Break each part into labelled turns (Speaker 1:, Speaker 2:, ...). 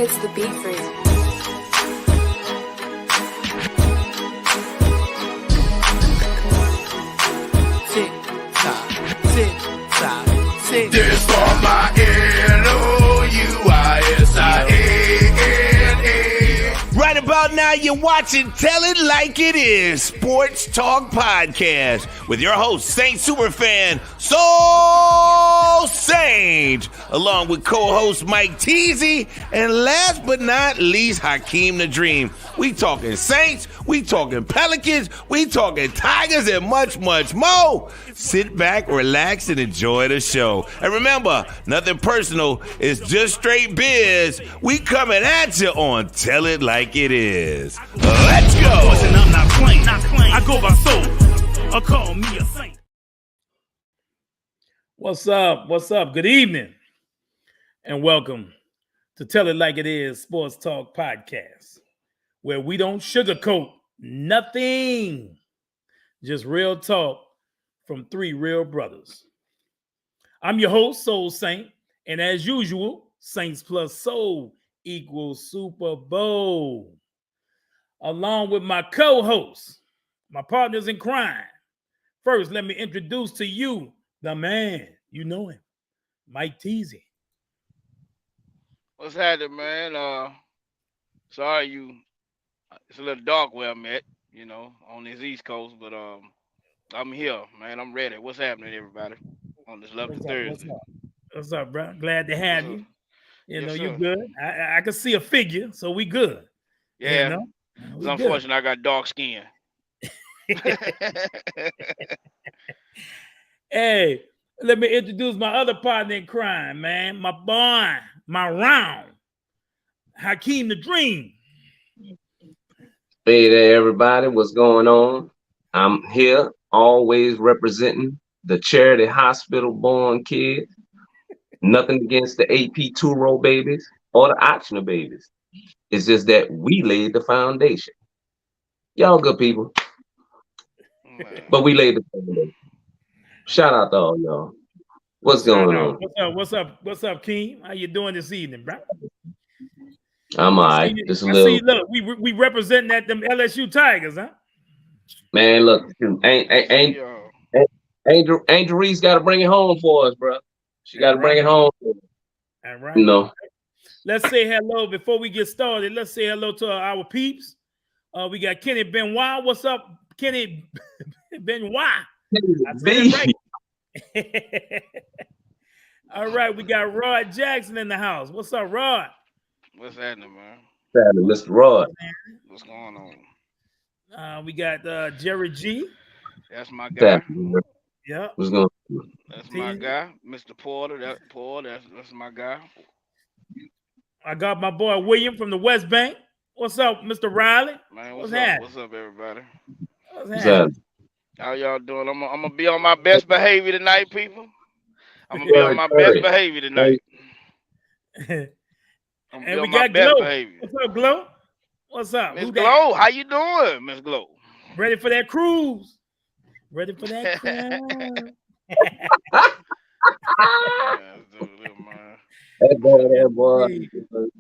Speaker 1: It's the beat freak.
Speaker 2: Tick tock, tick tock, tick.
Speaker 3: This for my LOUISIANA.
Speaker 4: Right about now, you're watching Tell It Like It Is, Sports Talk Podcast, with your host, Saint Superfan, Soul Saint, along with co-host Mike Teasy, and last but not least, Hakeem the Dream. We talking Saints, we talking Pelicans, we talking Tigers, and much, much more. Sit back, relax, and enjoy the show. And remember, nothing personal, it's just straight biz. We coming at you on Tell It Like It Is. Let's go.
Speaker 5: I'm not playing. I go by soul. Or call me a saint. What's up? Good evening. And welcome to Tell It Like It Is Sports Talk Podcast, where we don't sugarcoat nothing. Just real talk from three real brothers. I'm your host, Soul Saint. And as usual, Saints plus Soul equals Super Bowl. Along with my co-hosts, my partners in crime. First, let me introduce to you the man. You know him, Mike Teasy.
Speaker 6: What's happening, man? Sorry it's a little dark where I'm at, on this East Coast, but I'm here, man. I'm ready. What's happening, everybody, on this lovely Thursday?
Speaker 5: What's up, bro? Glad to have you.
Speaker 6: Yes,
Speaker 5: You
Speaker 6: sir.
Speaker 5: good. I can see a figure, so we good.
Speaker 6: Yeah. It's unfortunate I got dark skin.
Speaker 5: Hey, let me introduce my other partner in crime, man. My boy, my round, Hakeem the Dream.
Speaker 7: Hey there, everybody. What's going on? I'm here, always representing the charity hospital born kids. Nothing against the AP two-row babies or the optional babies. It's just that we laid the foundation. Y'all good people.
Speaker 6: Man.
Speaker 7: But we laid the foundation. Shout out to all y'all. What's going on?
Speaker 5: What's up, Keem? How you doing this evening, bro?
Speaker 7: I'm all right. Just a little.
Speaker 5: See, look, we representing them LSU Tigers, huh?
Speaker 7: Man, look, Angel Reese got to bring it home for us, bro. She got to bring it home.
Speaker 5: All right. Let's say hello before we get started. Let's say hello to our peeps. We got Kenny Benoit. What's up, Kenny Benoit? Right. All right, we got Rod Jackson in the house. What's up, Rod?
Speaker 6: What's happening, man?
Speaker 7: Mr. Rod.
Speaker 6: What's going on?
Speaker 5: We got Jerry G.
Speaker 6: That's my guy.
Speaker 5: Yeah.
Speaker 7: What's going on?
Speaker 6: That's my guy. Mr. Porter. That's my guy.
Speaker 5: I got my boy William from the West Bank. What's up, Mr. Riley?
Speaker 6: Man, what's up? What's up, everybody?
Speaker 5: What's happening?
Speaker 6: How y'all doing? I'm gonna be on my best behavior tonight, people. I'm gonna be on my best behavior tonight.
Speaker 5: And we got Glow. What's up, Glow? What's up,
Speaker 6: Miss Glow? How you doing, Miss Glow?
Speaker 5: Ready for that cruise? Ready for that cruise?
Speaker 7: That boy.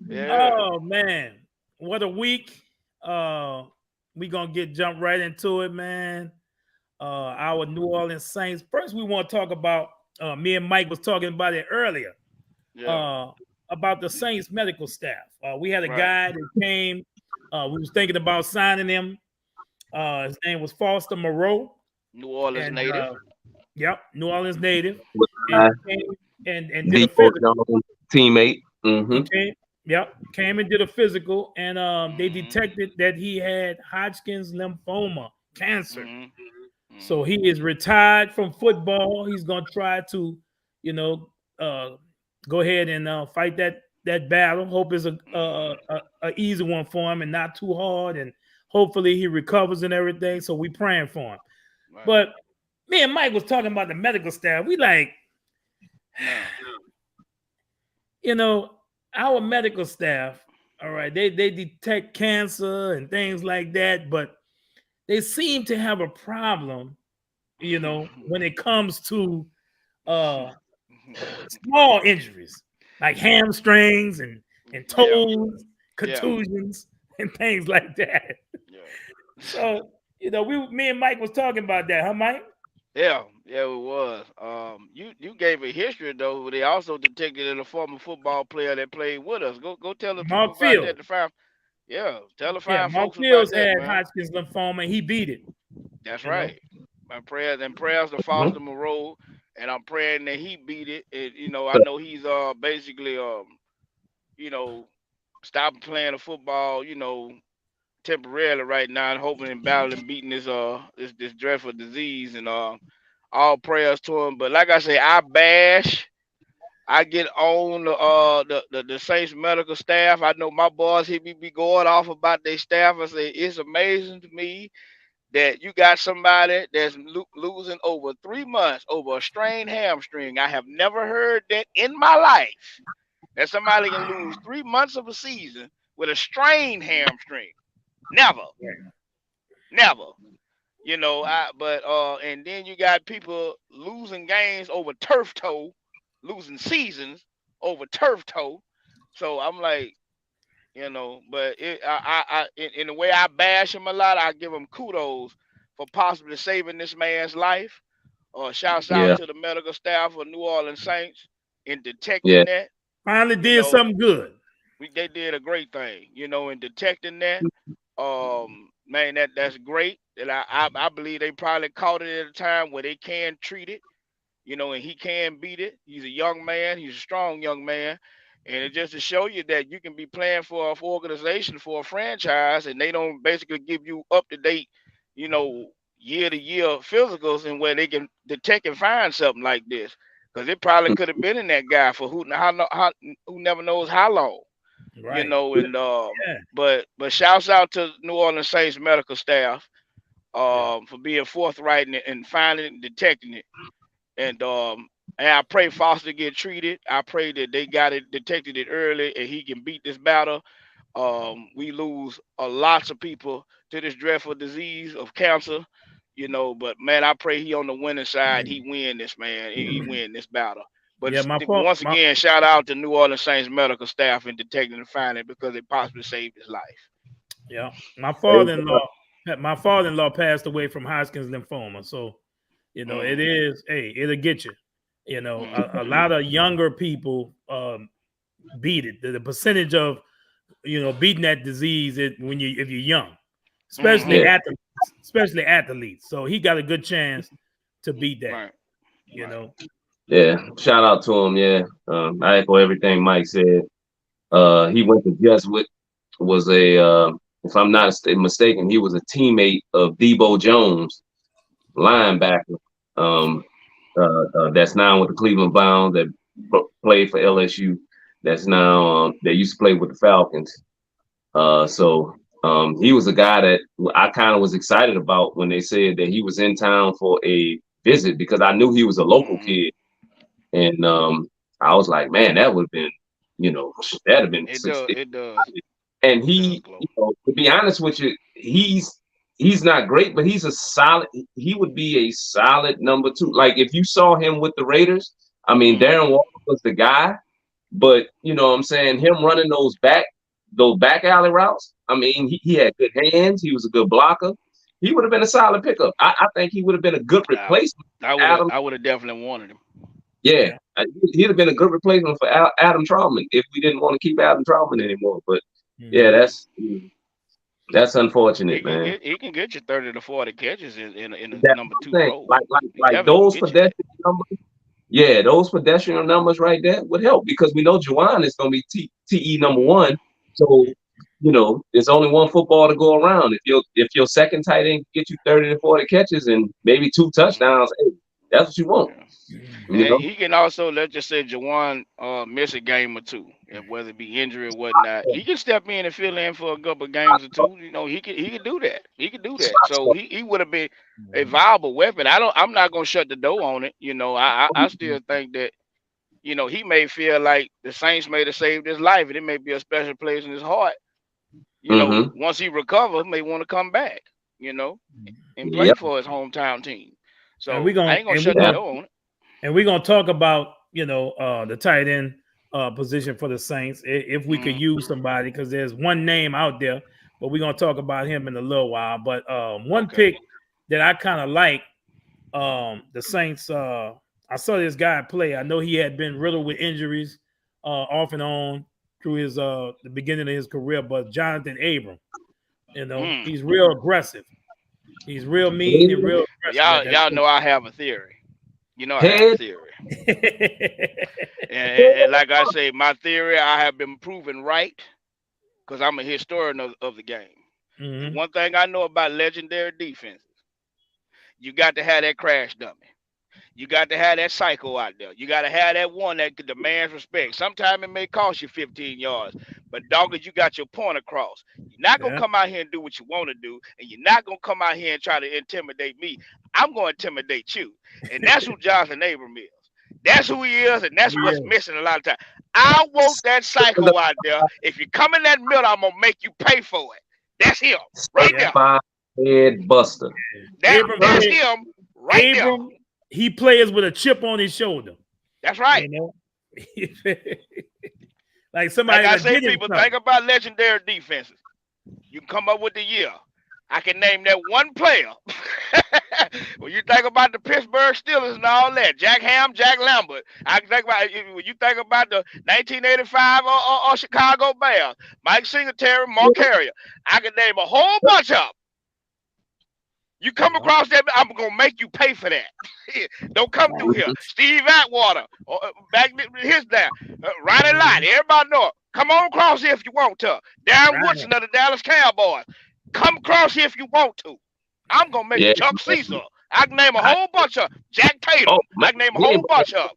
Speaker 6: Yeah.
Speaker 5: Oh man, what a week! We gonna jump right into it, man. Our New Orleans Saints. First, we want to talk about. Me and Mike was talking about it earlier.
Speaker 6: Yeah.
Speaker 5: About the Saints medical staff. We had a guy that came. We was thinking about signing him. His name was Foster Moreau.
Speaker 6: New Orleans native.
Speaker 5: Yep, New Orleans native. And did
Speaker 7: the
Speaker 5: a physical.
Speaker 7: teammate. Mm-hmm.
Speaker 5: Okay. Yep, came and did a physical, and they
Speaker 6: Mm-hmm.
Speaker 5: detected that he had Hodgkin's lymphoma, cancer.
Speaker 6: Mm-hmm.
Speaker 5: So he is retired from football. He's gonna try to, you know, go ahead and fight that battle. Hope it's a easy one for him and not too hard, and hopefully he recovers and everything. So we praying for him.
Speaker 6: Right.
Speaker 5: But me and Mike was talking about the medical staff. We like,
Speaker 6: No.
Speaker 5: you know, our medical staff. All right, they detect cancer and things like that, but they seem to have a problem, you know, when it comes to small injuries like hamstrings and
Speaker 6: Yeah.
Speaker 5: toes,
Speaker 6: Yeah.
Speaker 5: contusions, and things like that.
Speaker 6: Yeah.
Speaker 5: So, you know, me and Mike was talking about that, huh, Mike?
Speaker 6: Yeah, it was. You gave a history though. They also detected a former football player that played with us. Go tell the people
Speaker 5: Mark
Speaker 6: about that.
Speaker 5: Fields.
Speaker 6: Tell the
Speaker 5: Yeah,
Speaker 6: fine
Speaker 5: Mark
Speaker 6: folks about
Speaker 5: Fields
Speaker 6: that,
Speaker 5: had
Speaker 6: man.
Speaker 5: Hodgkin's lymphoma and he beat it,
Speaker 6: That's
Speaker 5: you know.
Speaker 6: right. My prayers to
Speaker 7: Mhm.
Speaker 6: Foster Moreau, and I'm praying that he beat it. And I know he's basically you know stopping playing the football, temporarily right now, and hoping and battling beating this dreadful disease. And all prayers to him. But like I say, I get on the Saints medical staff. I know my boys, he be going off about their staff. I say it's amazing to me that you got somebody that's losing over 3 months over a strained hamstring. I have never heard that in my life, that somebody can lose 3 months of a season with a strained hamstring. Never, never. But and then you got people losing games over turf toe, losing seasons over turf toe. So I'm like, but in the way I bash him a lot, I give him kudos for possibly saving this man's life. Shouts out
Speaker 7: Yeah,
Speaker 6: to the medical staff of New Orleans Saints in
Speaker 7: yeah,
Speaker 6: detecting that.
Speaker 5: Finally
Speaker 6: You
Speaker 5: did
Speaker 6: know,
Speaker 5: something good.
Speaker 6: they did a great thing. In detecting that. Man, that's great. And I believe they probably caught it at a time where they can treat it, and he can beat it. He's a young man. He's a strong young man. And it just to show you that you can be playing for an organization, for a franchise, and they don't basically give you up to date, you know, year to year physicals, and where they can detect and find something like this. Because it probably could have been in that guy for who never knows how long,
Speaker 5: Right.
Speaker 6: and
Speaker 5: Yeah.
Speaker 6: but shouts out to New Orleans Saints medical staff
Speaker 5: Yeah.
Speaker 6: for being forthright and finding it and detecting it. And I pray Foster get treated. I pray that they got it detected it early and he can beat this battle. We lose a lots of people to this dreadful disease of cancer, But man, I pray he on the winning side. He win this, man. He win this battle. But
Speaker 5: Yeah,
Speaker 6: once again, shout out to New Orleans Saints medical staff in detecting and finding it because it possibly saved his life.
Speaker 5: yeah. My father-in-law passed away from Hodgkin's lymphoma. So, it
Speaker 6: Mm,
Speaker 5: is, hey, it'll get you. A
Speaker 6: mm,
Speaker 5: lot of younger people beat it. The percentage of beating that disease if you're young, especially
Speaker 6: mm-hmm.
Speaker 7: yeah,
Speaker 5: athletes. So he got a good chance to beat that.
Speaker 6: Right,
Speaker 5: You
Speaker 6: right.
Speaker 5: know,
Speaker 7: yeah. Shout out to him. Yeah, I echo everything Mike said. He went to Jesuit. Was a if I'm not mistaken, he was a teammate of Debo Jones, linebacker. Um, that's now with the Cleveland Browns. That played for LSU. That's now that used to play with the Falcons. So he was a guy that I kind of was excited about when they said that he was in town for a visit because I knew he was a local
Speaker 6: Mm-hmm.
Speaker 7: kid, and I was like, man, that would have been, that'd have been
Speaker 6: It
Speaker 7: six.
Speaker 6: does. It does.
Speaker 7: And
Speaker 6: It does,
Speaker 7: he,
Speaker 6: Glow.
Speaker 7: to be honest with you, he's not great, but he's a solid. He would be a solid number two. Like if you saw him with the Raiders, I mean,
Speaker 6: Mm-hmm.
Speaker 7: Darren Walker was the guy, but you know what I'm saying, him running those back alley routes. I mean, he had good hands. He was a good blocker. He would have been a solid pickup. I think he would have been a good
Speaker 6: I,
Speaker 7: replacement
Speaker 6: I
Speaker 7: for
Speaker 6: would have.
Speaker 7: Adam.
Speaker 6: I would have definitely wanted him.
Speaker 7: Yeah,
Speaker 5: yeah,
Speaker 7: he'd have been a good replacement for Adam Trautman if we didn't want to keep Adam Trautman anymore. But yeah,
Speaker 5: mhm.
Speaker 7: that's
Speaker 6: He
Speaker 7: unfortunate,
Speaker 6: can
Speaker 7: man.
Speaker 6: get. He can get you 30 to 40 catches in a
Speaker 7: That's
Speaker 6: number
Speaker 7: what I'm
Speaker 6: two
Speaker 7: saying.
Speaker 6: role.
Speaker 7: Like
Speaker 6: He
Speaker 7: like
Speaker 6: definitely can
Speaker 7: those
Speaker 6: get you that.
Speaker 7: pedestrian numbers. Yeah, those pedestrian numbers right there would help because we know Juwan is going to be TE number one. So, there's only one football to go around. If your second tight end get you 30 to 40 catches and maybe 2 touchdowns, hey, that's what you want.
Speaker 6: And he can also, let's just say Jawan miss a game or two, whether it be injury or whatnot. He can step in and fill in for a couple of games or two. He could do that. He could do that. So he would have been a viable weapon. I'm not gonna shut the door on it. I still think that, he may feel like the Saints may have saved his life, and it may be a special place in his heart. Once he recovers, may want to come back, and play for his hometown team. So I ain't gonna shut the door on it.
Speaker 5: And we're gonna talk about the tight end position for the Saints if we could use somebody, because there's one name out there, but we're gonna talk about him in a little while. But one pick that I kind of like, the Saints. I saw this guy play. I know he had been riddled with injuries off and on through his the beginning of his career, but Jonathan Abram, he's real aggressive. He's real mean and real aggressive.
Speaker 6: Y'all know I have a theory. I have a theory. and like I say, my theory, I have been proven right because I'm a historian of the game. One thing I know about legendary defenses, you got to have that crash dummy. You got to have that psycho out there. You got to have that one that demands respect. Sometimes it may cost you 15 yards, but dogged, you got your point across. You're not going to come out here and do what you want to do, and you're not going to come out here and try to intimidate me. I'm going to intimidate you. And that's who Jonathan Abram is. That's who he is, and that's what's missing a lot of time. I want that psycho out there. If you come in that middle, I'm going to make you pay for it. That's him right there.
Speaker 7: Head buster.
Speaker 6: That's him right there.
Speaker 5: He plays with a chip on his shoulder.
Speaker 6: That's right.
Speaker 5: Like somebody.
Speaker 6: Like I say, people think about legendary defenses. You can come up with the year. I can name that one player. When you think about the Pittsburgh Steelers and all that, Jack Ham, Jack Lambert. I can think about when you think about the 1985 or Chicago Bears, Mike Singletary, Mark Carrier. I can name a whole bunch of them. You come across that, I'm gonna make you pay for that. Don't come through here. Steve Atwater, back his down. Ronnie Lott, everybody know it. Come on across here if you want to. Darren Woodson of the Dallas Cowboys. Come across here if you want to. I'm gonna make you Chuck Cecil. I can name a whole bunch of Jack Tatum. I can name a whole bunch of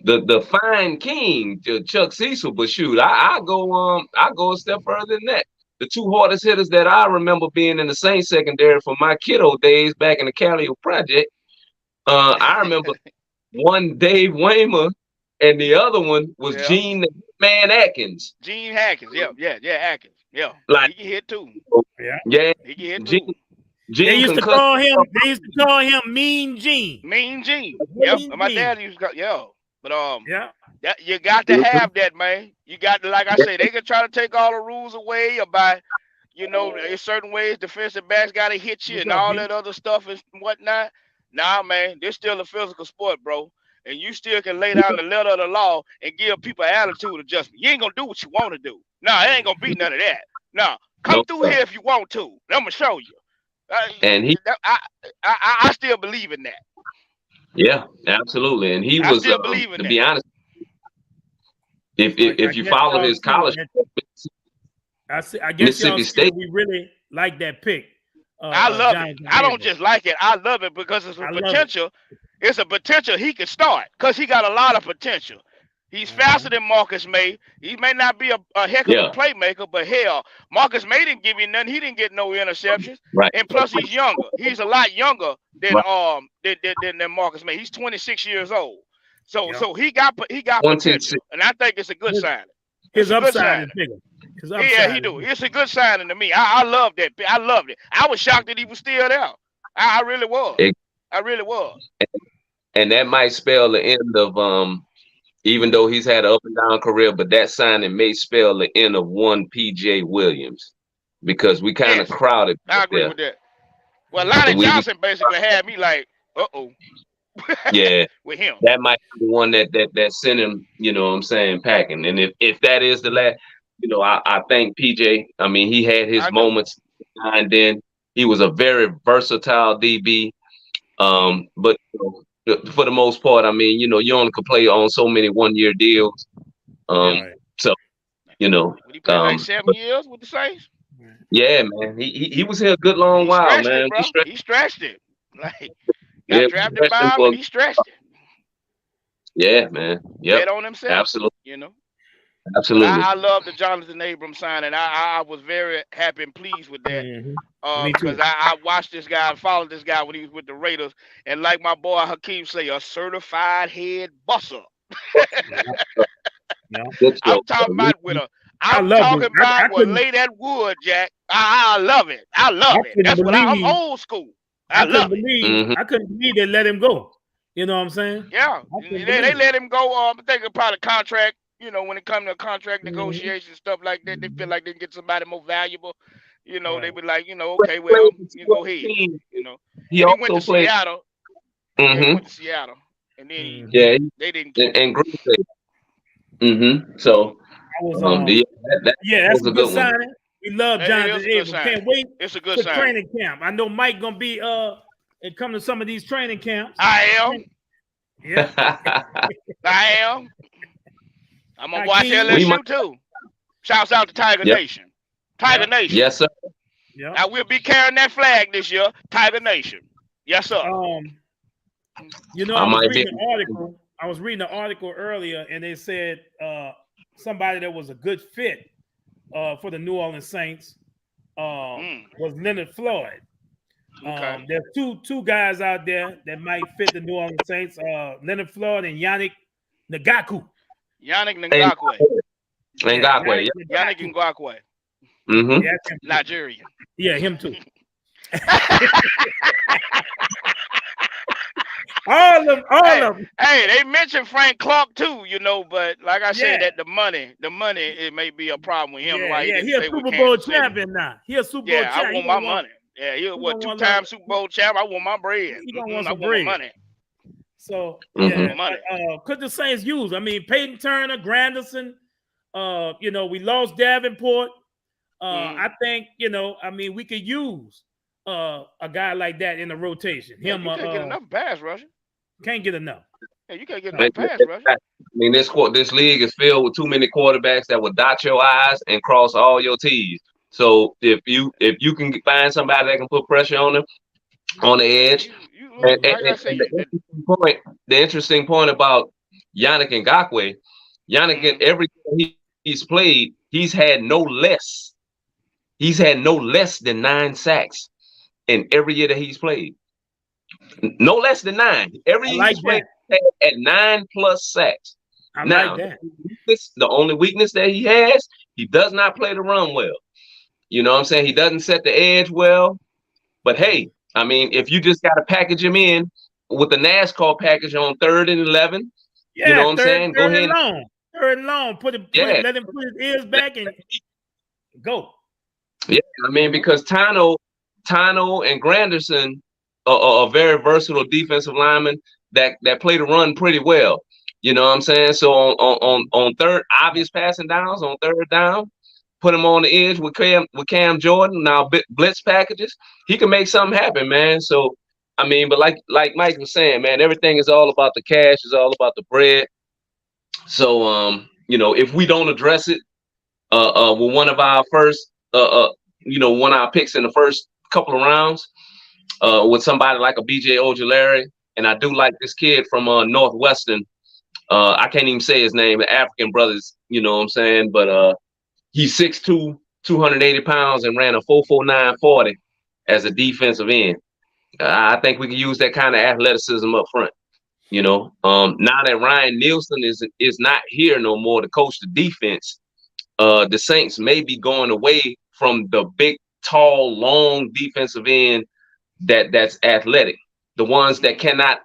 Speaker 7: the fine king, Chuck Cecil, but shoot, I go a step further than that. The two hardest hitters that I remember being in the Saints secondary from my kiddo days back in the Calio Project. I remember one Dave Waymer and the other one was Gene Atkins.
Speaker 6: Gene Atkins, Atkins. Yeah.
Speaker 7: Like,
Speaker 6: he can hit too.
Speaker 7: Yeah.
Speaker 6: He can hit too.
Speaker 5: They used to call him Mean Gene.
Speaker 6: Mean Gene. My dad used to call, But you got to have that, man. You got to, like I say, they can try to take all the rules away about, in certain ways, defensive backs got to hit you and all that other stuff and whatnot. Nah, man, this still a physical sport, bro. And you still can lay down the letter of the law and give people attitude adjustment. You ain't going to do what you want to do. Nah, it ain't going to be none of that. Nah, come through here if you want to. I'm going to show you.
Speaker 7: And
Speaker 6: I still believe in that.
Speaker 7: Yeah, absolutely. And he was, to be honest, if you follow his college,
Speaker 5: I guess Mississippi State, we really like that pick.
Speaker 6: I love it. I don't just like it. I love it because it's a potential. It's a potential he could start because he got a lot of potential. He's faster than Marcus May. He may not be a heck of a playmaker, but hell, Marcus May didn't give you nothing. He didn't get no interceptions.
Speaker 7: Right.
Speaker 6: And plus, he's younger. He's a lot younger than than Marcus May. He's 26 years old. So he got potential, and I think it's a good signing.
Speaker 5: His upside is bigger.
Speaker 6: Yeah, he do. It's a good signing to me. I love that. I loved it. I was shocked that he was still there. I really was. I really was.
Speaker 7: And that might spell the end of even though he's had an up and down career, but that signing may spell the end of one PJ Williams because we kind of crowded.
Speaker 6: I agree with that. Well, Lonnie Johnson basically had me like,
Speaker 7: yeah,
Speaker 6: with him.
Speaker 7: That might be the one that sent him, packing. And if that is the last, I think PJ, I mean, he had his moments, and then he was a very versatile DB. But for the most part. I mean, you only could play on so many 1-year deals.
Speaker 5: Right.
Speaker 7: So
Speaker 6: Would he play like 7 years with the Saints?
Speaker 7: yeah, man, he was here a good long
Speaker 6: He
Speaker 7: while,
Speaker 6: stretched
Speaker 7: man.
Speaker 6: it, bro. He stretched it. Like
Speaker 7: Yeah,
Speaker 6: got drafted by him, and he stretched it.
Speaker 7: yeah, man. Yep,
Speaker 6: Bet on himself.
Speaker 7: absolutely,
Speaker 6: You know. But
Speaker 7: absolutely.
Speaker 6: I love the Jonathan Abram signing. I was very happy and pleased with that.
Speaker 5: Me too.
Speaker 6: Because I watched this guy and followed this guy when he was with the Raiders, and like my boy Hakeem say, a certified head busser.
Speaker 5: Yeah.
Speaker 6: I'm talking about I'm talking about lay that wood, Jack. I love it. I love it. That's what I'm old school. I love it.
Speaker 5: I couldn't believe they let him go. You know what I'm saying?
Speaker 6: Yeah, they let him go. I think about a contract. When it comes to contract negotiations, stuff like that, they feel like they can get somebody more valuable. They be like, okay, well, you go ahead.
Speaker 7: He
Speaker 6: went to
Speaker 7: also played.
Speaker 6: Seattle. Yeah, he went to Seattle, and then they didn't keep
Speaker 7: and Green Bay. So
Speaker 5: that's
Speaker 7: was
Speaker 5: a good signing. We love Jonathan Abram. Can't wait
Speaker 6: it's a good
Speaker 5: for training camp. I know Mike gonna be and come to some of these training camps.
Speaker 6: I am.
Speaker 5: Yeah.
Speaker 6: I am. I'm gonna watch LSU too. Shouts out to Tiger Nation. Tiger Nation.
Speaker 7: Yes, sir.
Speaker 5: Yeah.
Speaker 6: I will be carrying that flag this year. Tiger Nation. Yes, sir.
Speaker 5: I was reading an article earlier, and they said somebody that was a good fit for the New Orleans Saints was Leonard Floyd.
Speaker 6: Okay.
Speaker 5: There's two guys out there that might fit the New Orleans Saints: Leonard Floyd and Yannick Ngakoue.
Speaker 6: Yannick Ngakoue.
Speaker 7: Yannick
Speaker 6: Ngakoue. Nigerian.
Speaker 5: Yeah, him too. all of them.
Speaker 6: Hey, they mentioned Frank Clark too, but like I said, that the money, it may be a problem with him.
Speaker 5: He a Super Bowl champion now. He a Super Bowl champion.
Speaker 6: I want my money. Yeah, he was 2-time Super Bowl champ. I want my bread.
Speaker 5: He don't want
Speaker 6: I
Speaker 5: some
Speaker 6: want
Speaker 5: bread.
Speaker 6: my money.
Speaker 5: So
Speaker 6: money.
Speaker 5: Could the Saints use? I mean, Peyton Turner, Granderson. We lost Davenport. I think we could use a guy like that in the rotation.
Speaker 6: You can't get enough pass rushing.
Speaker 5: Can't get enough.
Speaker 6: Yeah, you can't get enough pass rushing.
Speaker 7: I mean, this league is filled with too many quarterbacks that will dot your I's and cross all your T's. So if you can find somebody that can put pressure on them on the edge, the interesting point about Yannick Ngakoue, every time he's played, he's had no less than 9 sacks in every year that he's played. No less than 9. Every year he's played at 9+ sacks.
Speaker 5: Like that.
Speaker 7: The only weakness that he has, he does not play the run well. You know what I'm saying? He doesn't set the edge well. But hey, I mean, if you just got to package him in with the NASCAR package on 3rd and 11, you know what I'm saying? Go ahead.
Speaker 5: Third and long. Let him put his ears back and go.
Speaker 7: Yeah, I mean, because Tano and Granderson are very versatile defensive linemen that play the run pretty well. You know what I'm saying? So on third, obvious passing downs, on 3rd down, put him on the edge with Cam Jordan. Now blitz packages, he can make something happen, man. So I mean, but like Mike was saying, man, everything is all about the cash, it's all about the bread. So if we don't address it with one of our first one of our picks in the first couple of rounds, with somebody like a BJ Ojulari, and I do like this kid from Northwestern. I can't even say his name, the African brothers, you know what I'm saying? But he's 6'2", 280 pounds, and ran a 4.49 40 as a defensive end. I think we can use that kind of athleticism up front. Now that Ryan Nielsen is not here no more to coach the defense, the Saints may be going away from the big, tall, long defensive end that's athletic. The ones that cannot,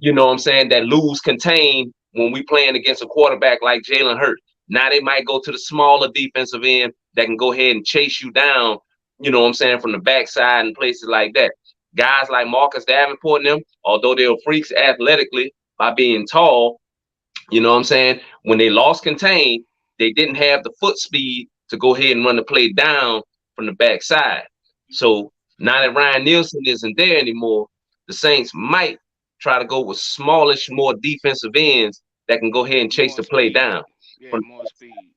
Speaker 7: that lose contain when we playing against a quarterback like Jalen Hurts. Now they might go to the smaller defensive end that can go ahead and chase you down, from the backside and places like that. Guys like Marcus Davenport and them, although they were freaks athletically by being tall, when they lost contain, they didn't have the foot speed to go ahead and run the play down from the backside. So now that Ryan Nielsen isn't there anymore, the Saints might try to go with smallish, more defensive ends that can go ahead and chase
Speaker 6: More
Speaker 7: the play
Speaker 6: speed.
Speaker 7: down.
Speaker 6: Yeah, more speed.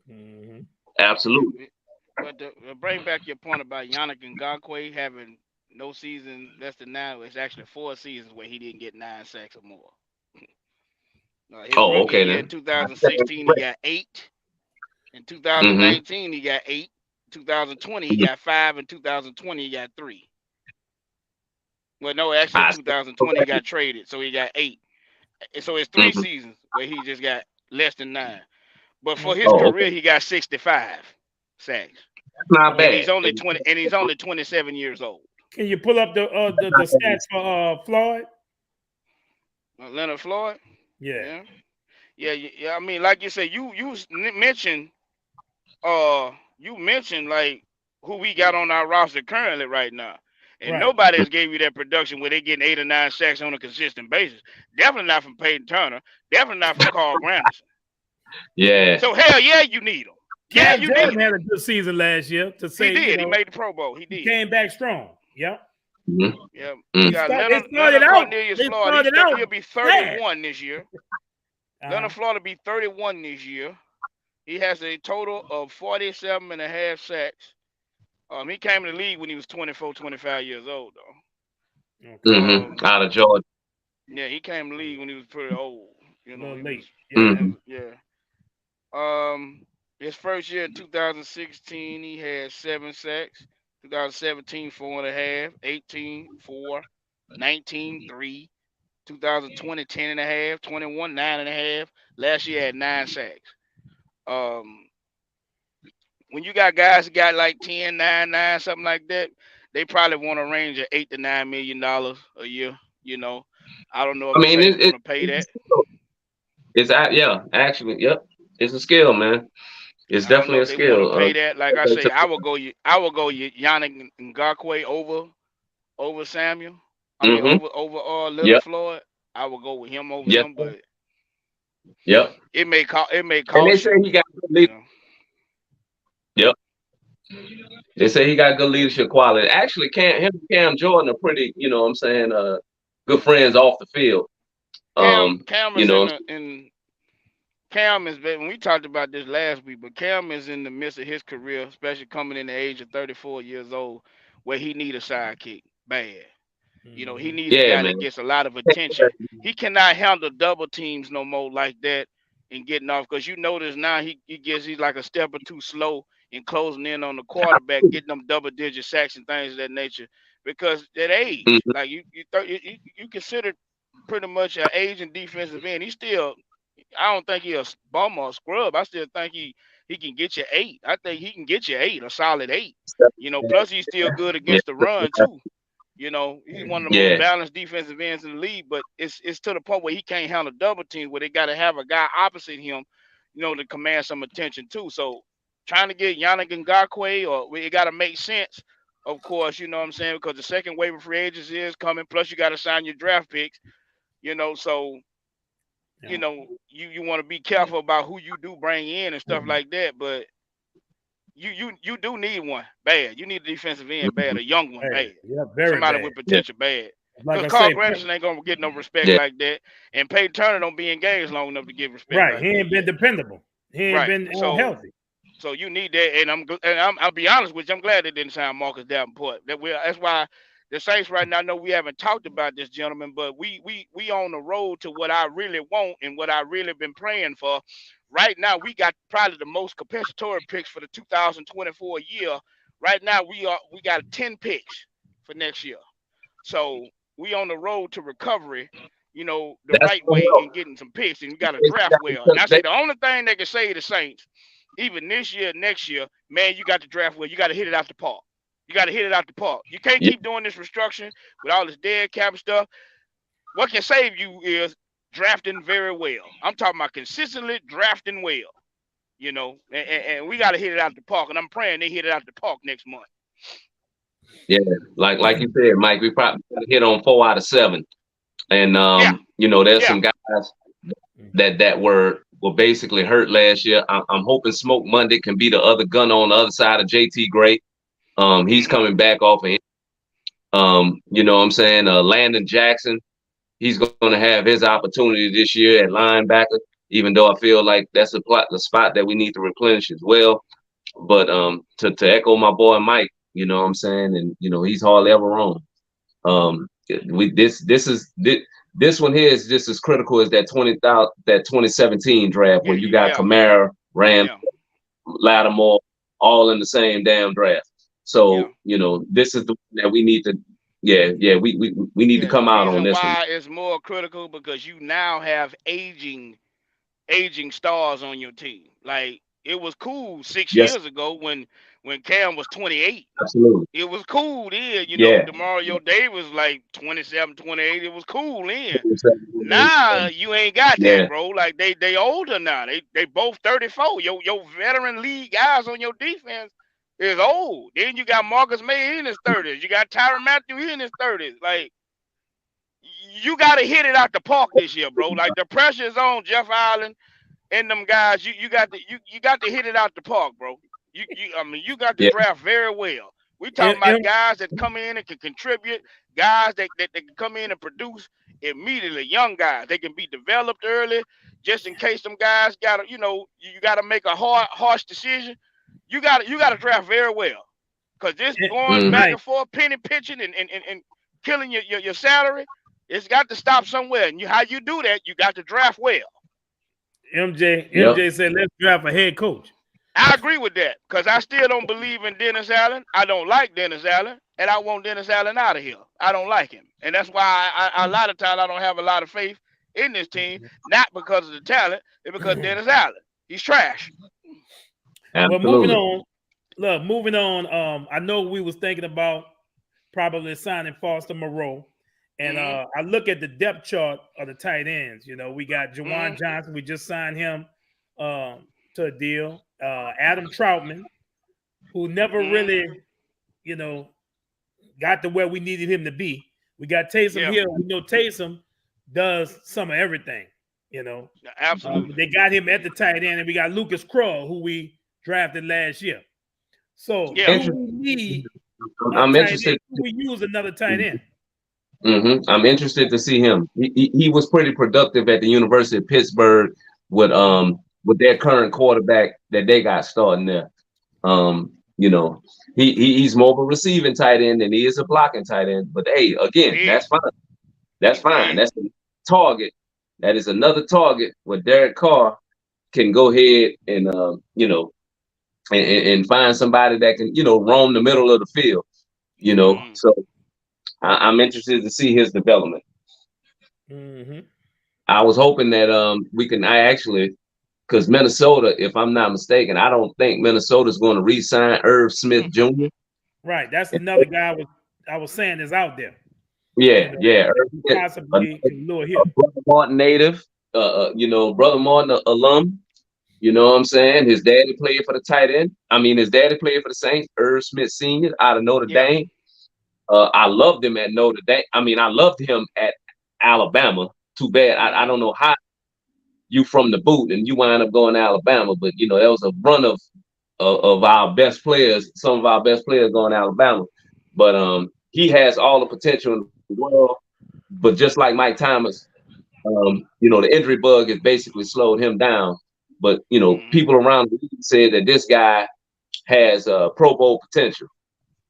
Speaker 5: Mhm.
Speaker 7: Absolutely.
Speaker 6: But to bring back your point about Yannick Ngakoue having no season less than 9, it's actually 4 seasons where he didn't get 9 sacks or more. His
Speaker 7: Oh,
Speaker 6: rookie
Speaker 7: okay
Speaker 6: year in
Speaker 7: then.
Speaker 6: 2016, he got 8. In
Speaker 7: Mm-hmm.
Speaker 6: 2019, he got 8. 2020, he got 5. In 2020, he got 3. Well, no, actually, in 2020, he got traded, so he got 8. And so it's 3
Speaker 7: Mm-hmm.
Speaker 6: seasons where he just got less than 9. But for his
Speaker 5: Okay.
Speaker 7: Oh, okay.
Speaker 6: career, he got 65 sacks,
Speaker 7: That's not
Speaker 6: and
Speaker 7: bad.
Speaker 6: he's only 20, and he's only 27 years old.
Speaker 5: Can you pull up the stats for Floyd?
Speaker 6: Leonard Floyd.
Speaker 5: Yeah.
Speaker 6: Yeah. I mean, like you said, you mentioned like who we got on our roster currently right now, and
Speaker 5: Right.
Speaker 6: nobody has gave you that production where they getting 8 or 9 sacks on a consistent basis. Definitely not from Peyton Turner. Definitely not from Carl Granderson.
Speaker 7: Yeah.
Speaker 6: So hell yeah, you need them. Yeah,
Speaker 5: Cam
Speaker 6: you need
Speaker 5: Jordan
Speaker 6: them.
Speaker 5: had a good season last year. To say,
Speaker 6: He did.
Speaker 5: you know,
Speaker 6: He made the Pro Bowl. He
Speaker 5: he
Speaker 6: did.
Speaker 5: came back strong. Yep.
Speaker 7: Mm-hmm.
Speaker 6: Yeah.
Speaker 7: Mm.
Speaker 6: You got
Speaker 5: They started
Speaker 6: Leonard
Speaker 5: out.
Speaker 6: Cornelius
Speaker 5: They
Speaker 6: Floyd.
Speaker 5: started out
Speaker 6: He'll be 31 this year. Leonard Floyd will be 31 this year. He has a total of 47.5 sacks. He came in the league when he was 24, 25 years old, though.
Speaker 5: Okay.
Speaker 7: Mm-hmm. Out of Georgia.
Speaker 6: Yeah, he came in the league when he was pretty old. You
Speaker 5: A
Speaker 6: know,
Speaker 5: little
Speaker 6: he
Speaker 5: late.
Speaker 6: was,
Speaker 5: Yeah.
Speaker 6: yeah. His first year in 2016, he had 7 sacks. 2017, 4.5. 18, 4. 19, 3. 2020, 10.5. 21, 9.5. Last year had 9 sacks. When you got guys that got like 10, 9, 9, something like that, they probably want a range of $8 to $9 million a year. You know, I don't know if
Speaker 7: I
Speaker 6: the
Speaker 7: mean,
Speaker 6: Saints want to pay that.
Speaker 7: actually, yep. It's a skill, man. It's
Speaker 6: I don't know
Speaker 7: definitely a
Speaker 6: if they want to
Speaker 7: skill.
Speaker 6: pay that. Like I say, I will go Yannick Ngakoue over Samuel. I mean
Speaker 7: Mm-hmm.
Speaker 6: over Leonard
Speaker 7: Yep.
Speaker 6: Floyd. I will go with him over
Speaker 7: Yes.
Speaker 6: him, but
Speaker 7: Yep.
Speaker 6: it may cost
Speaker 7: And they
Speaker 6: you.
Speaker 7: say he got good leadership. Yep. They say he got good leadership quality. Actually, him and Cam Jordan are pretty, you know what I'm saying, good friends off the field.
Speaker 6: Cam
Speaker 7: You
Speaker 6: is
Speaker 7: know,
Speaker 6: Cam is, when we talked about this last week, but Cam is in the midst of his career, especially coming in the age of 34 years old, where he need a sidekick bad. You know, he needs a
Speaker 7: yeah,
Speaker 6: guy
Speaker 7: man.
Speaker 6: that gets a lot of attention. He cannot handle double teams no more like that and getting off, because you notice now he's like a step or two slow in closing in on the quarterback, getting them double-digit sacks and things of that nature. Because that age,
Speaker 7: Mhm.
Speaker 6: like you consider pretty much an age and defensive end. He's still, I don't think he's a bum or a scrub. I still think he can get you 8. I think he can get you 8, a solid 8. You know, plus he's still good
Speaker 7: Yeah.
Speaker 6: against the run too. You know, he's one of the most
Speaker 7: Yeah.
Speaker 6: balanced defensive ends in the league, but it's to the point where he can't handle double teams, where they got to have a guy opposite him, you know, to command some attention too. So trying to get Yannick Ngakoue, or it got to make sense, of course, you know what I'm saying, because the second wave of free agents is coming, plus you got to sign your draft picks, you know, so, you know, you want to be careful about who you do bring in and stuff like that, but you do need one bad. You need a defensive end bad, a young one bad.
Speaker 5: Yeah, very
Speaker 6: Somebody
Speaker 5: bad.
Speaker 6: with potential bad.
Speaker 5: Like I
Speaker 6: Because Carl
Speaker 5: say,
Speaker 6: Granderson ain't gonna get no respect
Speaker 7: Yeah.
Speaker 6: like that, and Peyton Turner don't be engaged long enough to get respect.
Speaker 5: right.
Speaker 6: Like
Speaker 5: He
Speaker 6: that
Speaker 5: ain't been
Speaker 6: yet.
Speaker 5: dependable. He ain't
Speaker 6: Right.
Speaker 5: been healthy.
Speaker 6: So you need that, and I'll be honest with you. I'm glad they didn't sign Marcus Davenport. That's why the Saints right now. I know we haven't talked about this gentleman, but we on the road to what I really want and what I really been praying for. Right now, we got probably the most compensatory picks for the 2024 year. Right now, we got 10 picks for next year. So we on the road to recovery, you know, the
Speaker 7: That's
Speaker 6: right way and getting some picks, and we got to draft well. And I say the only thing they can say to the Saints, even this year, next year, man, you got to draft well. You got to hit it out the park. You got to hit it out the park. You can't keep doing this restructuring with all this dead cap stuff. What can save you is drafting very well. I'm talking about consistently drafting well, you know, and we got to hit it out the park. And I'm praying they hit it out the park next month.
Speaker 7: Yeah, like you said, Mike, we probably hit on 4 out of 7, and you know, there's some guys that were basically hurt last year. I'm hoping Smoke Monday can be the other gun on the other side of JT Gray. He's coming back off of him. You know what I'm saying? Landon Jackson, he's going to have his opportunity this year at linebacker. Even though I feel like that's the spot that we need to replenish as well. But to echo my boy Mike, you know what I'm saying, and he's hardly ever wrong. This one here is just as critical as that 2017 draft where you got Kamara, Ram, Lattimore, all in the same damn draft. So this is the one that we need to. We need to come out on this one.
Speaker 6: Why it's more critical because you now have aging stars on your team. Like it was cool 6 years ago when Cam was 28.
Speaker 7: Absolutely.
Speaker 6: It was cool then, you know, Demario Davis like 27, 28. It was cool then. Now you ain't got that, bro. Like they older now. They both 34. Your veteran league guys on your defense is old. Then you got Marcus May in his 30s. You got Tyrann Mathieu in his 30s. Like you got to hit it out the park this year, bro. Like the pressure is on Jeff Allen and them guys. You got to hit it out the park, bro. You got to draft very well. We talking about guys that come in and can contribute, guys that can come in and produce immediately. Young guys, they can be developed early, just in case them guys got to, you got to make a harsh decision. You got to draft very well, because this going back and forth, penny pitching and killing your salary, it's got to stop somewhere. And how you do that, you got to draft well.
Speaker 5: MJ said, let's draft a head coach.
Speaker 6: I agree with that, because I still don't believe in Dennis Allen. I don't like Dennis Allen, and I want Dennis Allen out of here. I don't like him. And that's why a lot of times I don't have a lot of faith in this team, not because of the talent, it's because Dennis Allen. He's trash.
Speaker 7: Absolutely.
Speaker 5: Well, moving on. I know we was thinking about probably signing Foster Moreau. And I look at the depth chart of the tight ends. We got Juwan Johnson. We just signed him to a deal. Adam Troutman, who never really, got to where we needed him to be. We got Taysom Hill. We know Taysom does some of everything,
Speaker 6: Absolutely.
Speaker 5: They got him at the tight end, and we got Lucas Krull, who we drafted last year. So who we need
Speaker 7: I'm interested.
Speaker 5: We use another tight end.
Speaker 7: I'm interested to see him. He was pretty productive at the University of Pittsburgh with their current quarterback that they got starting there. He's more of a receiving tight end than he is a blocking tight end. But hey, again, that's fine. That's fine. That's a target. That is another target where Derek Carr can go ahead and and find somebody that can roam the middle of the field. So I'm interested to see his development. I was hoping that we can. Because Minnesota, if I'm not mistaken, I don't think Minnesota's going to re-sign Irv Smith Jr.
Speaker 5: Right, that's another guy I was saying is out there.
Speaker 7: Yeah.
Speaker 5: Possibly lure him.
Speaker 7: Brother Martin native, Brother Martin alum. You know what I'm saying? His daddy played for the tight end. His daddy played for the Saints. Irv Smith Sr. out of Notre Dame. I loved him at Notre Dame. I loved him at Alabama. Too bad I don't know how you from the boot and you wind up going to Alabama, but that was a run of our best players. Some of our best players going to Alabama, but he has all the potential in the world. But just like Mike Thomas, the injury bug has basically slowed him down. But people around the league said that this guy has Pro Bowl potential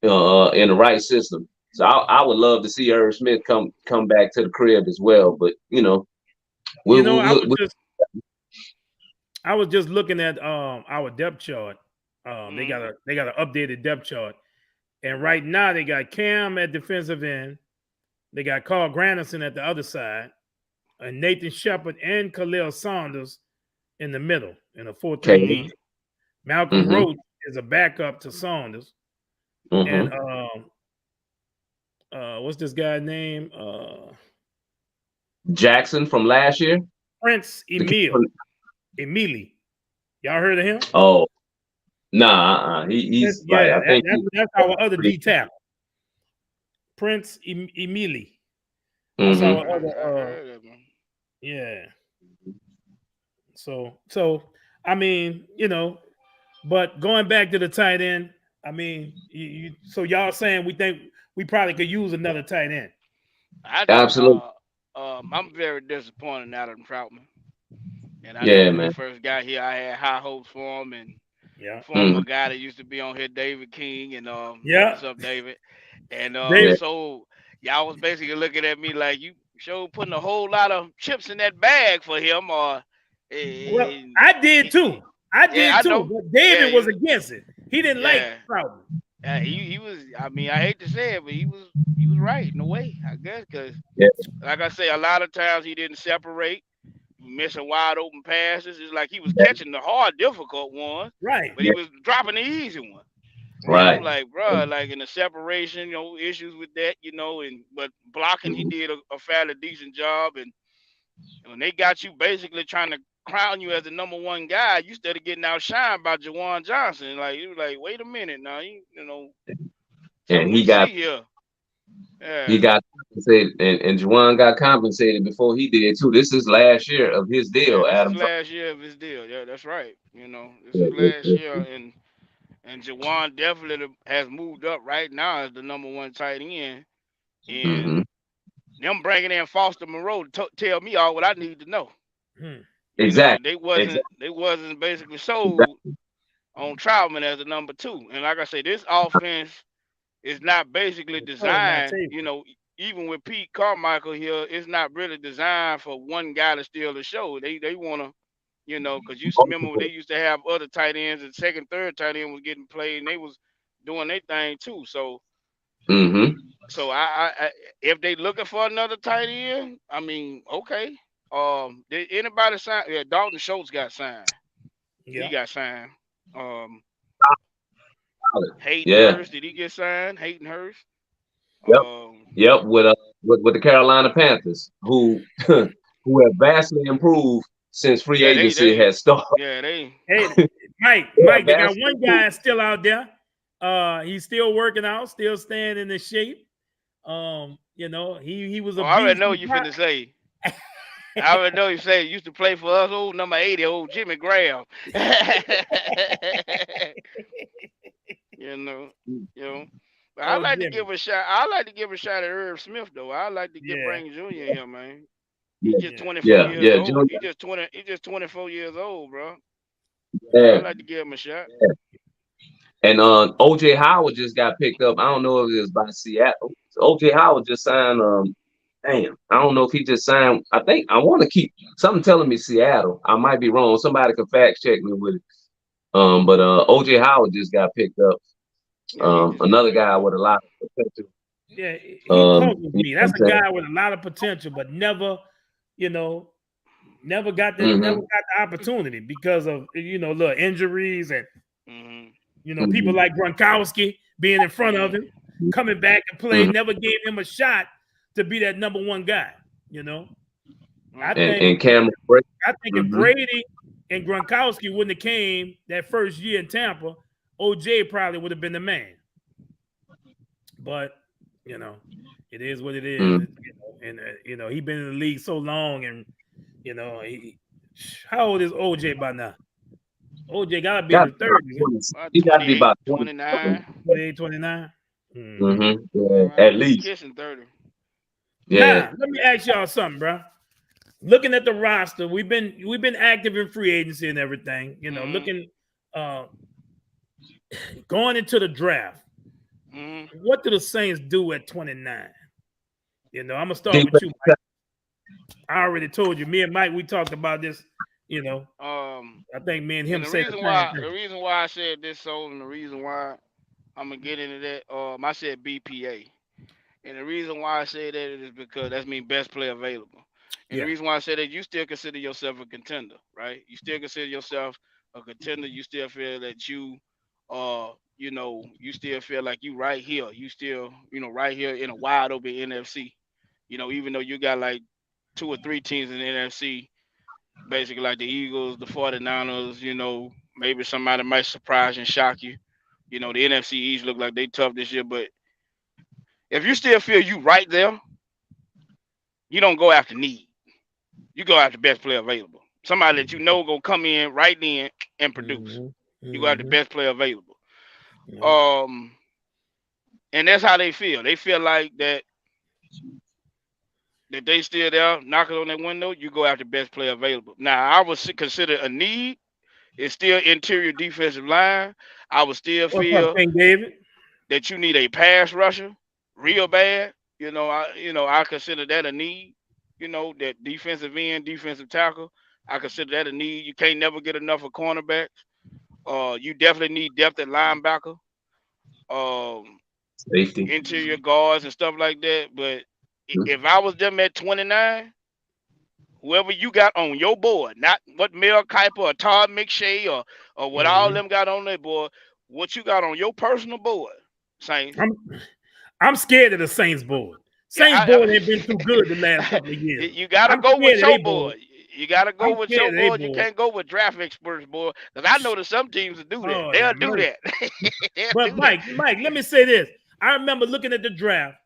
Speaker 7: in the right system. So I would love to see Irv Smith come back to the crib as well. But
Speaker 5: I was just looking at our depth chart. They got an updated depth chart, and right now they got Cam at defensive end. They got Carl Granderson at the other side, and Nathan Shepard and Khalil Saunders in the middle in a 4-3. Malcolm Roach is a backup to Saunders, and what's this guy's name?
Speaker 7: Jackson from last year.
Speaker 5: Prince Emili. Y'all heard of him?
Speaker 7: Oh, nah. He's I think
Speaker 5: that's our other D tackle. Prince Emili. That's our other. So but going back to the tight end, so y'all saying we think we probably could use another tight end?
Speaker 7: Absolutely.
Speaker 6: I'm very disappointed in Adam Troutman. And I know
Speaker 7: Yeah,
Speaker 6: when he
Speaker 7: man.
Speaker 6: first got here, I had high hopes for him, and
Speaker 5: Yeah.
Speaker 6: former guy that used to be on here, David King, and
Speaker 5: Yeah.
Speaker 6: what's up, David? And
Speaker 7: Yeah.
Speaker 5: David.
Speaker 6: so y'all was basically looking at me like you sure putting a whole lot of chips in that bag for him, or
Speaker 5: Well,
Speaker 6: eh,
Speaker 5: I did too. I
Speaker 6: yeah,
Speaker 5: did
Speaker 6: I
Speaker 5: too.
Speaker 6: know,
Speaker 5: But
Speaker 6: yeah,
Speaker 5: David was against it. He didn't like
Speaker 6: yeah,
Speaker 5: Troutman.
Speaker 6: he was. I mean, I hate to say it, but he was right in a way, I guess, because
Speaker 7: Yeah.
Speaker 6: like I say, a lot of times he didn't separate, missing wide open passes. It's like he was catching the hard, difficult ones,
Speaker 5: Right.
Speaker 6: but he
Speaker 7: Yeah.
Speaker 6: was dropping the easy one. And I'm
Speaker 7: Right.
Speaker 6: like, bro, like in the separation, issues with that, and but blocking, he
Speaker 7: Mhm.
Speaker 6: did a fairly decent job. And when they got you basically trying to crown you as the number one guy, you started getting outshined by Jawan Johnson. Like, you was like, wait a minute now,
Speaker 7: And
Speaker 6: something we see here.
Speaker 7: he
Speaker 6: Yeah,
Speaker 7: got compensated, and Juwan got compensated before he did too. This is last year of his
Speaker 6: yeah,
Speaker 7: deal,
Speaker 6: this is
Speaker 7: Adam.
Speaker 6: last year of his deal. Yeah, that's right. This
Speaker 7: Yeah,
Speaker 6: is last year, and Jawan definitely has moved up right now as the number one tight end.
Speaker 7: mm-hmm.
Speaker 6: And them bringing in Foster Moreau to tell me all what I need to know.
Speaker 5: Hmm.
Speaker 7: Exactly.
Speaker 6: They wasn't
Speaker 7: Exactly.
Speaker 6: they wasn't basically sold on Troutman as a number two. And like I say, this offense is not basically
Speaker 5: Oh, on that
Speaker 6: designed.
Speaker 5: table.
Speaker 6: Even with Pete Carmichael here, it's not really designed for one guy to steal the show. They want to, because you remember when they used to have other tight ends and second, third tight end was getting played and they was doing their thing too. So
Speaker 7: Mm-hmm.
Speaker 6: So I if they looking for another tight end, I mean, okay. Did anybody sign? Yeah, Dalton Schultz got signed. He
Speaker 5: Yeah.
Speaker 6: got signed. Um, Hayden
Speaker 7: Yeah.
Speaker 6: Hurst, did he get signed? Hayden Hurst.
Speaker 7: Yep.
Speaker 6: Um,
Speaker 7: Yep. With the Carolina Panthers, who who have vastly improved since free
Speaker 6: yeah, they
Speaker 7: agency
Speaker 6: they
Speaker 7: has started.
Speaker 6: yeah they
Speaker 5: Hey,
Speaker 7: They have
Speaker 5: Mike, they got
Speaker 7: vastly
Speaker 5: one
Speaker 7: improved.
Speaker 5: guy still out there. He's still working out, still staying in the shape. He was
Speaker 6: Oh, I already
Speaker 5: abused.
Speaker 6: know you finna say. I already know you say he used to play for us, old number 80, old Jimmy Graham. you know, you know. But I
Speaker 5: Oh,
Speaker 6: like to
Speaker 5: Jimmy.
Speaker 6: give a shot. I like to give a shot at Irv Smith though. I like to get
Speaker 5: Yeah.
Speaker 6: Brain Jr. here, man. He's
Speaker 7: Yeah.
Speaker 6: just 24
Speaker 7: Yeah.
Speaker 6: years
Speaker 7: Yeah.
Speaker 6: old.
Speaker 7: Junior.
Speaker 6: He's just 24 years old, bro. I
Speaker 7: Yeah.
Speaker 6: like to give him a shot.
Speaker 7: And OJ Howard just got picked up. I don't know if it was by Seattle. OJ Howard just signed. Damn, I don't know if he just signed. I want to keep something telling me Seattle. I might be wrong. Somebody can fact check me with it. But OJ Howard just got picked up.
Speaker 6: Yeah, he just got
Speaker 7: Another
Speaker 6: picked
Speaker 7: guy
Speaker 6: up.
Speaker 7: with a lot of potential.
Speaker 5: Yeah, he puzzles
Speaker 7: You
Speaker 5: me.
Speaker 7: know
Speaker 5: That's a
Speaker 7: what I'm
Speaker 5: guy with a lot of potential, but never, never got
Speaker 7: saying?
Speaker 5: the opportunity because of look, injuries and people
Speaker 7: Mhm.
Speaker 5: like Gronkowski being in front of
Speaker 6: Mhm.
Speaker 5: him, coming back and play,
Speaker 7: Mhm.
Speaker 5: never gave him a shot to be that number one guy. I
Speaker 6: Mhm.
Speaker 5: think
Speaker 7: And Cameron Brate.
Speaker 5: I think if
Speaker 7: Mhm.
Speaker 5: Brady and Gronkowski wouldn't have came that first year in Tampa, OJ probably would have been the man. But it is what it is.
Speaker 7: Mhm.
Speaker 5: And he been in the league so long, and how old is OJ by now? OJ gotta be in
Speaker 7: Got
Speaker 5: the 30s,
Speaker 6: About
Speaker 7: he got to be
Speaker 6: 28,
Speaker 7: about 20.
Speaker 6: 29.
Speaker 5: 28, 29.
Speaker 7: Mm-hmm.
Speaker 6: Somewhere
Speaker 7: Yeah,
Speaker 6: around
Speaker 7: at
Speaker 6: there. He
Speaker 7: least.
Speaker 6: kissing 30.
Speaker 7: Yeah.
Speaker 5: Now, let me ask y'all something, bro. Looking at the roster, we've been active in free agency and everything.
Speaker 6: Mhm.
Speaker 5: Looking going into the draft.
Speaker 6: Mhm.
Speaker 5: What do the Saints do at 29? I'm gonna start with
Speaker 7: Defense.
Speaker 5: you, Mike. I already told you. Me and Mike, we talked about this. I think me and him
Speaker 6: And the
Speaker 5: said the
Speaker 6: reason
Speaker 5: same
Speaker 6: why
Speaker 5: thing.
Speaker 6: I said this so, and the reason why I'm gonna get into that, I said BPA. And the reason why I say that is because that's mean best player available. And the
Speaker 5: Yeah.
Speaker 6: reason why I say that, you still consider yourself a contender, right? You still consider yourself a contender. You still feel that you still feel like you right here. You still, right here in a wide open NFC. Even though you got like two or three teams in the NFC, basically like the Eagles, the 49ers, maybe somebody might surprise and shock you. The NFC East look like they tough this year, but if you still feel you right there, you don't go after need. You go after best player available. Somebody that gonna come in right then and produce.
Speaker 5: Mm-hmm.
Speaker 6: You go after
Speaker 5: Mm-hmm.
Speaker 6: best player available.
Speaker 5: Yeah.
Speaker 6: And that's how they feel. They feel like that that they still there knocking on that window, you go after best player available. Now, I would consider a need is still interior defensive line. I would still
Speaker 5: What's up,
Speaker 6: feel
Speaker 5: King David?
Speaker 6: that you need a pass rusher real bad. I consider that a need. That defensive end, defensive tackle. I consider that a need. You can't never get enough of cornerbacks. You definitely need depth at linebacker,
Speaker 7: Safety.
Speaker 6: interior guards and stuff like that. But if I was them at 29, whoever you got on your board, not what Mel Kiper or Todd McShay or what all them got on their board, what you got on your personal board, Saints.
Speaker 5: I'm scared of the Saints board. Saints board ain't been too good the last couple of years.
Speaker 6: You gotta go with your board. You gotta go with your board. You can't go with draft experts board. Because I know that some teams will do that.
Speaker 5: Oh,
Speaker 6: They'll do that.
Speaker 5: But Mike, let me say this. I remember looking at the draft,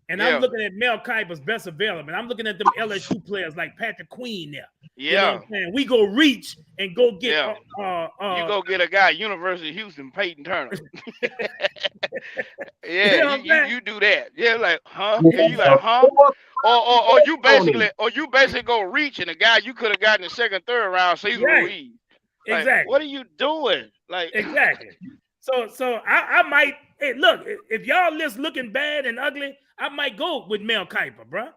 Speaker 5: and I'm looking at Mel Kiper's best available. And I'm looking at them LSU players like Patrick Queen there.
Speaker 6: Yeah.
Speaker 5: You know what I'm saying? We go reach and go get
Speaker 6: you go get a guy, University of Houston, Peyton Turner. You do that. Yeah, like, huh? And you like, huh? Or you basically go reach and a guy you could have gotten in the second, third round, Cesar Ruiz. Like,
Speaker 5: exactly.
Speaker 6: What are you doing? Like
Speaker 5: exactly. So I might look, if y'all list looking bad and ugly, I might go with Mel Kiper, bro.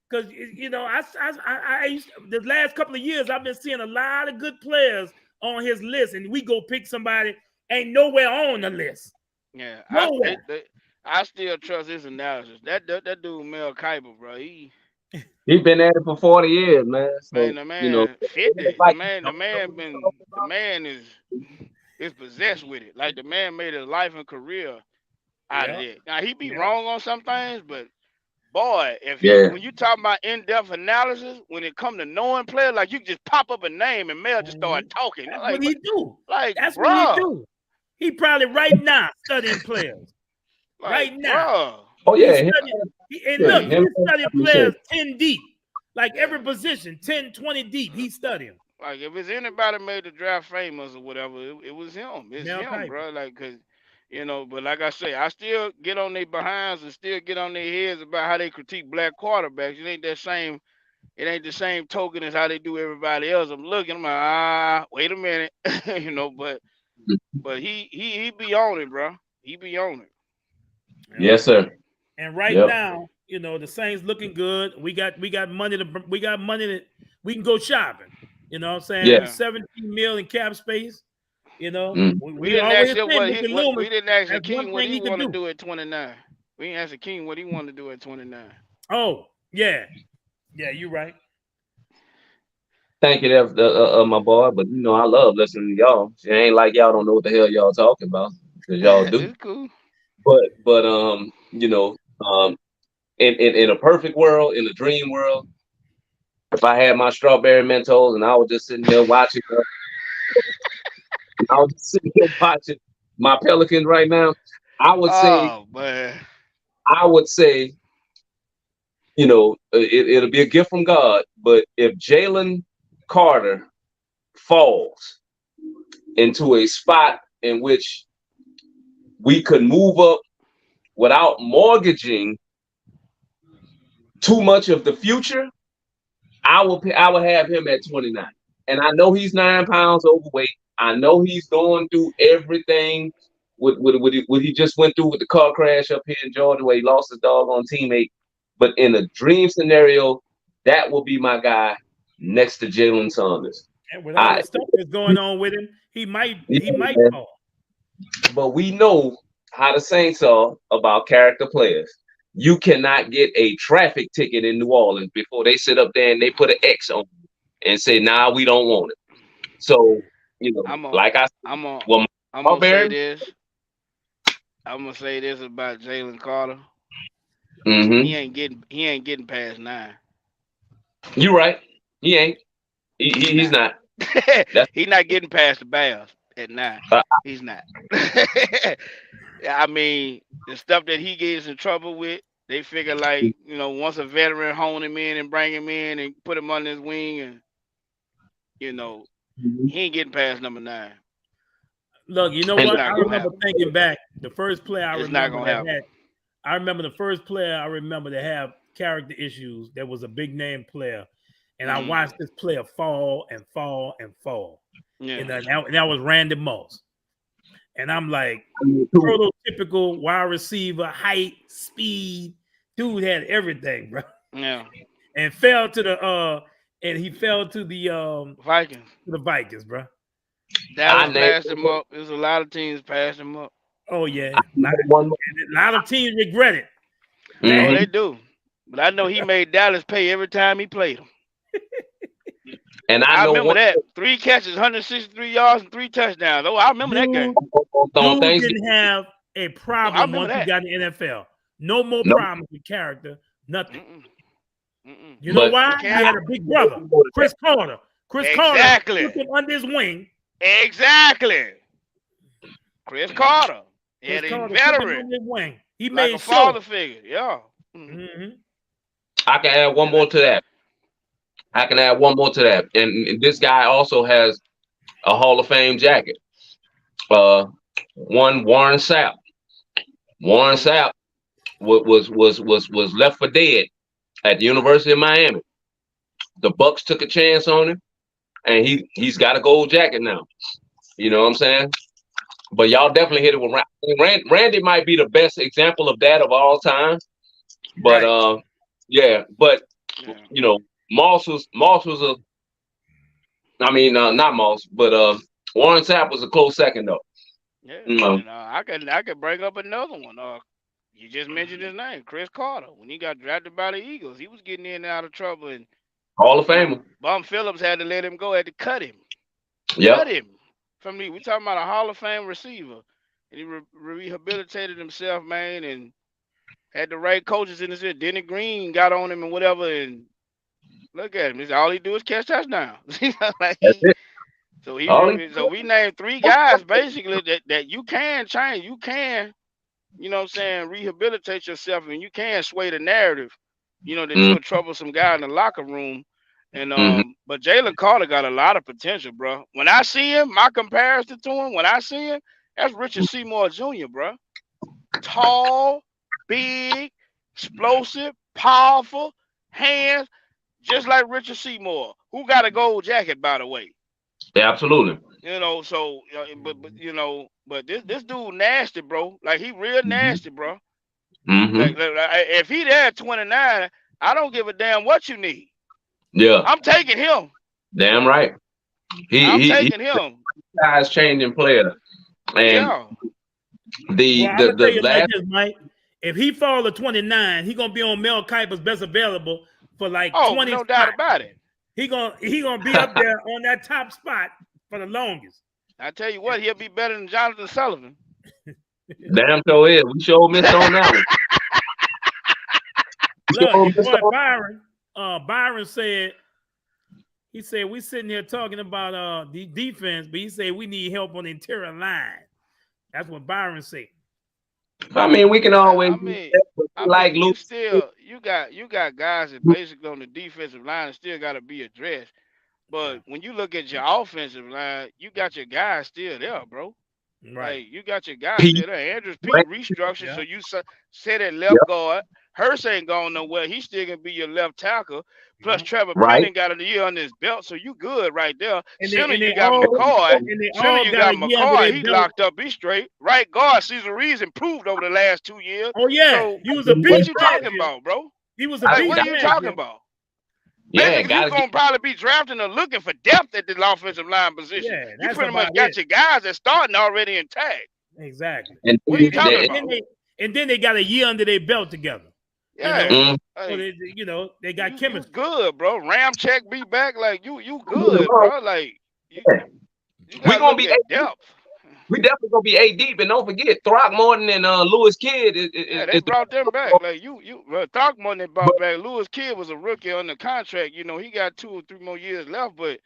Speaker 5: Because I used the last couple of years I've been seeing a lot of good players on his list, and we go pick somebody ain't nowhere on the list.
Speaker 6: Yeah,
Speaker 5: nowhere.
Speaker 6: I still trust his analysis. That dude Mel Kiper, bro. He's
Speaker 7: been at it for 40 years, man. So,
Speaker 6: man, the man 50. The man is possessed with it. Like the man made his life and career out of it. Now he be wrong on some things, but boy, when you talk about in-depth analysis, when it come to knowing players, like you just pop up a name and Mel just start talking.
Speaker 5: That's
Speaker 6: like,
Speaker 5: what he do.
Speaker 6: Like
Speaker 5: that's
Speaker 6: bro.
Speaker 5: what he do. He probably right now studying players.
Speaker 6: Like,
Speaker 5: right now.
Speaker 6: Bro.
Speaker 7: Oh yeah.
Speaker 5: He's studying players 10 deep. Like every position, 10, 20 deep. He's studying.
Speaker 6: Like if it's anybody made the draft famous or whatever, it was him. It's
Speaker 5: Mel
Speaker 6: him,
Speaker 5: Kiper.
Speaker 6: bro. Like, cause but like I say, I still get on their behinds and still get on their heads about how they critique black quarterbacks. It ain't the same token as how they do everybody else. I'm looking, I'm like, wait a minute, but he be on it, bro. He be on it.
Speaker 7: Yes, sir.
Speaker 5: And right now, the Saints looking good. We got money that we can go shopping. You know what I'm saying?
Speaker 7: Yeah.
Speaker 5: 17 million in cap space. We
Speaker 6: didn't ask him we didn't ask Hakeem what he want to do at 29. We didn't ask Hakeem what he want to do at 29.
Speaker 5: Oh, yeah. Yeah, you're right.
Speaker 7: Thank you, my boy. But I love listening to y'all. It ain't like y'all don't know what the hell y'all talking about, because y'all do.
Speaker 6: It's cool.
Speaker 7: But in a perfect world, in a dream world, if I had my strawberry Mentos and I was just sitting there watching, I was just sitting here watching my Pelicans right now, I would say, it'll be a gift from God. But if Jalen Carter falls into a spot in which we could move up without mortgaging too much of the future, I will have him at 29. And I know he's 9 pounds overweight. I know he's going through everything with what he just went through with the car crash up here in Georgia where he lost his doggone teammate. But in a dream scenario, that will be my guy next to Jalen Saunders.
Speaker 5: And with all the stuff that's going on with him, he might fall.
Speaker 7: But we know how the Saints are about character players. You cannot get a traffic ticket in New Orleans before they sit up there and they put an X on it and say, "Nah, we don't want it." So, I'm gonna say this. I'm gonna say this about Jalen Carter.
Speaker 6: Mm-hmm. He ain't getting past 9.
Speaker 7: You're right. He ain't. He's not.
Speaker 6: He's not getting past the Bears at 9. He's not. I mean, the stuff that he gets in trouble with, they figure like, once a veteran hone him in and bring him in and put him under his wing, and he ain't getting past number 9.
Speaker 5: Look, you know what? I remember thinking back, the first player I remember that have character issues, there was a big name player, and I
Speaker 6: Mhm.
Speaker 5: watched this player fall and fall and fall.
Speaker 6: Yeah.
Speaker 5: And that was Randy Moss. And I'm like,
Speaker 7: I mean, too.
Speaker 5: prototypical wide receiver, height, speed. Dude had everything, bro.
Speaker 6: Yeah.
Speaker 5: And fell to the he fell to the
Speaker 6: Vikings,
Speaker 5: bro.
Speaker 6: Dallas passed him up. There's a lot of teams passed him up.
Speaker 5: Oh yeah, a lot of teams regret it.
Speaker 6: Oh, they do. But I know he made Dallas pay every time he played them.
Speaker 7: And
Speaker 6: I remember that 3 catches, 163 yards, and 3 touchdowns. Oh, I remember that game.
Speaker 5: Dude didn't have a problem once
Speaker 6: that.
Speaker 5: he got in the NFL. No more problems with character. Nothing. You
Speaker 7: But
Speaker 5: know why? He had a big brother, Chris Carter. Carter took him under his wing.
Speaker 6: Exactly. Chris Carter. Yeah, the veteran.
Speaker 5: He
Speaker 6: like
Speaker 5: made
Speaker 6: a father figure. Yeah.
Speaker 7: I can add one more to that. And this guy also has a Hall of Fame jacket. One Warren Sapp. Warren Sapp was left for dead at the University of Miami. The Bucks took a chance on him, and he's got a gold jacket now. You know what I'm saying? But y'all definitely hit it with Randy might be the best example of that of all time. But you know, Moss was not Moss, but Warren Sapp was a close second though.
Speaker 6: Yeah, and, I could bring up another one. You just mentioned his name, Chris Carter. When he got drafted by the Eagles, he was getting in and out of trouble, and
Speaker 7: Hall of Famer.
Speaker 6: Bum Phillips had to let him go, had to cut him.
Speaker 7: Yep.
Speaker 6: Cut him. From me, we talking about a Hall of Fame receiver, and he rehabilitated himself, man, and had the right coaches in his ear. Denny Green got on him and whatever, and look at him. All he do is catch touchdowns.
Speaker 7: That's it.
Speaker 6: So we named 3 guys basically that you can change. You can, you know what I'm saying, rehabilitate yourself, and you can sway the narrative, you know, that you're a troublesome guy in the locker room. And but Jalen Carter got a lot of potential, bro. When I see him, my comparison to him, when I see him, that's Richard Seymour Jr., bro. Tall, big, explosive, powerful, hands, just like Richard Seymour, who got a gold jacket, by the way.
Speaker 7: Yeah, absolutely.
Speaker 6: You know, so but this dude nasty, bro. Like he real nasty, bro. Like, if he there at 29, I don't give a damn what you need.
Speaker 7: Yeah,
Speaker 6: I'm taking him.
Speaker 7: Damn right.
Speaker 6: I'm taking him.
Speaker 7: Guy's changing player, and the last.
Speaker 5: Like this, Mike. If he fall to 29, he gonna be on Mel Kiper's best available for like 20.
Speaker 6: No doubt about it.
Speaker 5: He gonna be up there on that top spot for the longest.
Speaker 6: I tell you what, he'll be better than Jonathan Sullivan.
Speaker 7: Damn sure is. We sure missed on that one.
Speaker 5: Look, Byron said, he said, we sitting here talking about the defense, but he said we need help on the interior line. That's what Byron said.
Speaker 7: I mean, we can always
Speaker 6: you got guys that basically on the defensive line still got to be addressed. But when you look at your offensive line, you got your guys still there, bro. Right. Like, you got your guys still there. Andrews Pete restructured, so you set at left guard. Hurst ain't going nowhere. He's still gonna be your left tackle. Plus Trevor Penning got a year on his belt, so you good right there. Center you got McCoy. He locked up. Be straight. Right guard Cesar Reeves improved over the last 2 years.
Speaker 5: Oh yeah,
Speaker 6: so
Speaker 5: he was a beast.
Speaker 6: What you talking about, bro?
Speaker 5: He was a beast.
Speaker 6: What are you talking about? Yeah, you're gonna probably be drafting or looking for depth at the offensive line position. Yeah, you pretty much got your guys that starting already intact.
Speaker 5: Exactly.
Speaker 6: And what are you talking about?
Speaker 5: And then they got a year under their belt together.
Speaker 6: Yeah,
Speaker 5: so they got chemistry.
Speaker 6: Good, bro. Ramcheck be back, like you good, bro. Like
Speaker 7: we gonna be depth. We definitely gonna be deep, and don't forget Throckmorton and Lewis Kidd.
Speaker 6: They brought them back. Like Throckmorton brought back. Lewis Kidd was a rookie on the contract. You know, he got 2 or 3 more years left, but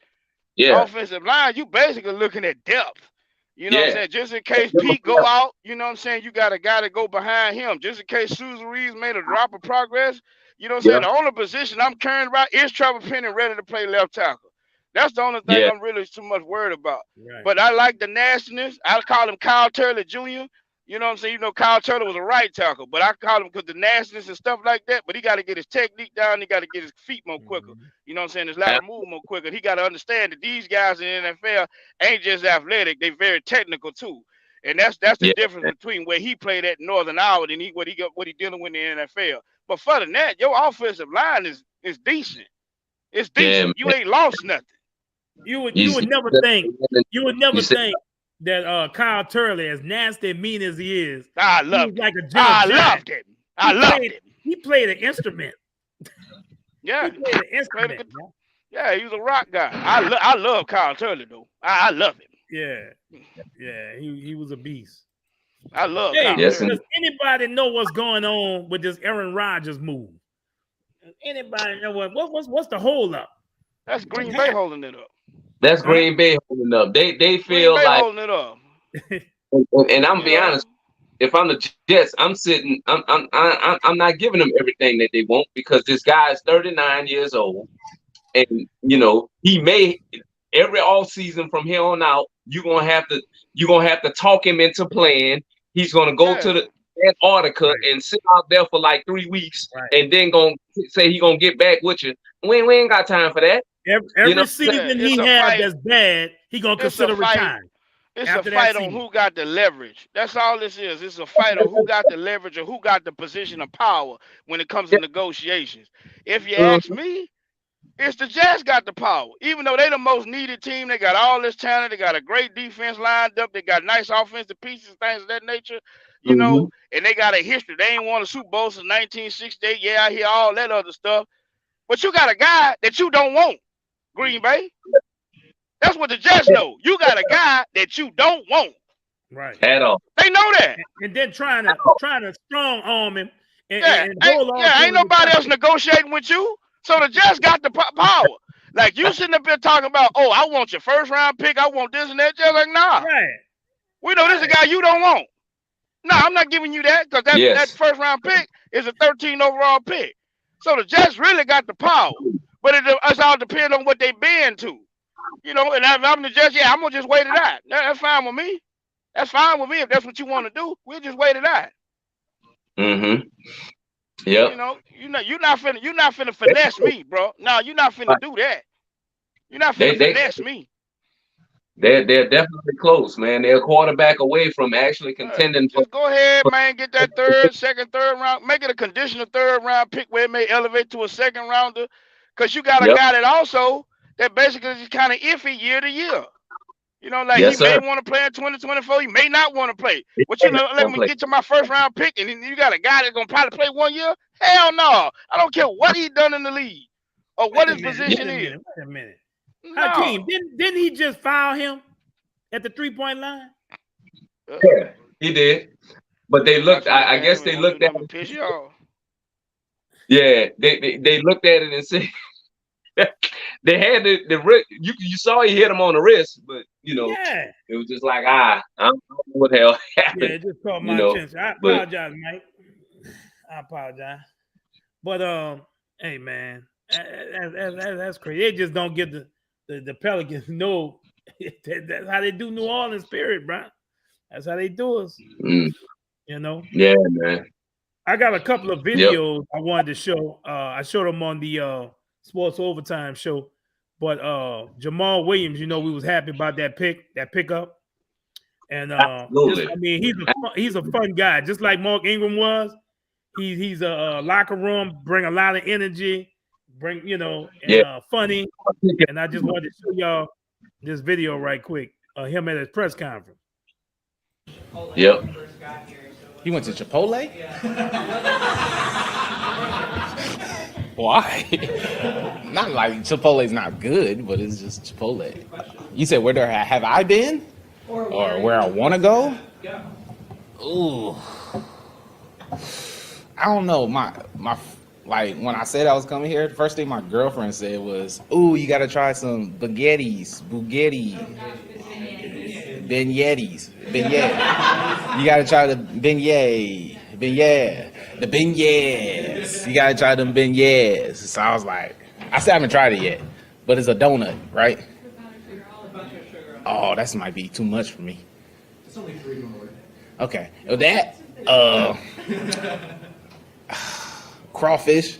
Speaker 6: offensive line, you basically looking at depth. You know what I'm saying? Just in case Pete go out, you know what I'm saying? You got a guy to go behind him. Just in case Susan Reeves made a drop of progress. You know what I'm saying? The only position I'm caring about is Trevor Penning ready to play left tackle. That's the only thing I'm really too much worried about. Right. But I like the nastiness. I call him Kyle Turley Jr. You You know what I'm saying? You know, Kyle Turner was a right tackle, but I call him because the nastiness and stuff like that. But he got to get his technique down. He got to get his feet more quicker. You know what I'm saying? His lateral move more quicker. He got to understand that these guys in the NFL ain't just athletic; they very technical too. And that's the difference between where he played at Northern Iowa and what he dealing with in the NFL. But further than that, your offensive line is decent. It's decent. You ain't lost nothing.
Speaker 5: You would never think that Kyle Turley, as nasty and mean as he is,
Speaker 6: I loved him.
Speaker 5: Like a
Speaker 6: I loved him. I loved him.
Speaker 5: He played an instrument.
Speaker 6: Yeah,
Speaker 5: he played an instrument.
Speaker 6: Yeah, he was a rock guy. I love Kyle Turley though. I love him.
Speaker 5: Yeah, he was a beast.
Speaker 6: I love
Speaker 5: Kyle.
Speaker 7: Yes,
Speaker 5: Does anybody know what's going on with this Aaron Rodgers move? Does anybody know what's the hold up?
Speaker 6: That's Green Bay holding it up.
Speaker 7: That's Green Bay holding up. They feel like
Speaker 6: holding it up.
Speaker 7: And I'm be honest, if I'm the Jets, I'm not giving them everything that they want because this guy is 39 years old, and you know he may every off season from here on out you're gonna have to talk him into playing. He's gonna go to the Antarctica and sit out there for like 3 weeks, and then gonna say he gonna get back with you. We ain't got time for that.
Speaker 5: Every season he had that's bad, he gonna consider retiring.
Speaker 6: It's a fight on who got the leverage. That's all this is. It's a fight on who got the leverage or who got the position of power when it comes to negotiations. If you ask me, it's the Jets got the power. Even though they the most needed team, they got all this talent. They got a great defense lined up. They got nice offensive pieces, things of that nature. You know, and they got a history. They ain't won a Super Bowl since 1968. Yeah, I hear all that other stuff. But you got a guy that you don't want, Green Bay. That's what the Jets know. You got a guy that you don't want.
Speaker 5: Right.
Speaker 7: At all.
Speaker 6: They know that.
Speaker 5: And then trying to strong arm him and hold on.
Speaker 6: Ain't nobody else negotiating with you. So the Jets got the power. Like you sitting up there talking about, oh, I want your first round pick. I want this and that. Just like, nah.
Speaker 5: Right.
Speaker 6: We know this is a guy you don't want. No, I'm not giving you that because that first round pick is a 13 overall pick. So the Jets really got the power. But it's all depends on what they been to. You know, and if I'm the Jets, I'm going to just wait it out. That's fine with me. That's fine with me if that's what you want to do. We'll just wait it out.
Speaker 7: Mm-hmm. Yep.
Speaker 6: You know, you're not finna finesse me, bro. No, you're not finna do that. You're not finna finesse me.
Speaker 7: They're definitely close, man. They're a quarterback away from actually contending.
Speaker 6: Just go ahead, man. Get that third round. Make it a conditional third round pick where it may elevate to a second rounder. Because you got a guy that basically is kind of iffy year to year. You know, like he may want to play in 2024. He may not want to play. But you know, let me get to my first round pick, and then you got a guy that's gonna probably play 1 year. Hell no! I don't care what he done in the league or what his position is.
Speaker 5: Wait a minute.
Speaker 6: No.
Speaker 5: Hakeem, didn't he just foul him at the 3-point line?
Speaker 7: Yeah, he did. But they looked. I guess they looked at it. Yeah, they looked at it and said they had the you saw he hit him on the wrist, but you know it was just like I don't know what the hell happened.
Speaker 5: Yeah, it just caught my attention. I apologize, Mike. I apologize. But hey man, that's crazy. They just don't get the Pelicans know that's how they do New Orleans spirit, bro. That's how they do us. You know? Yeah,
Speaker 7: man.
Speaker 5: I got a couple of videos I wanted to show. I showed them on the Sports Overtime show. But Jamal Williams, you know, we was happy about that pickup. And
Speaker 7: absolutely.
Speaker 5: I mean, he's a fun guy, just like Mark Ingram was. He's a locker room, bring a lot of energy, funny. And I just wanted to show y'all this video right quick. Him at his press conference.
Speaker 7: Yep.
Speaker 2: He went to Chipotle? Why? Not like Chipotle's not good, but it's just Chipotle. You said where have I been? Or where I want to go?
Speaker 8: Yeah.
Speaker 2: Ooh. I don't know. My like when I said I was coming here, the first thing my girlfriend said was, "Ooh, you got to try some beignets. You got to try the beignet. The beignets. You got to try them beignets." So I was like, I still haven't tried it yet, but it's a donut, right? Oh, that might be too much for me.
Speaker 8: It's only $3.
Speaker 2: Okay. That crawfish,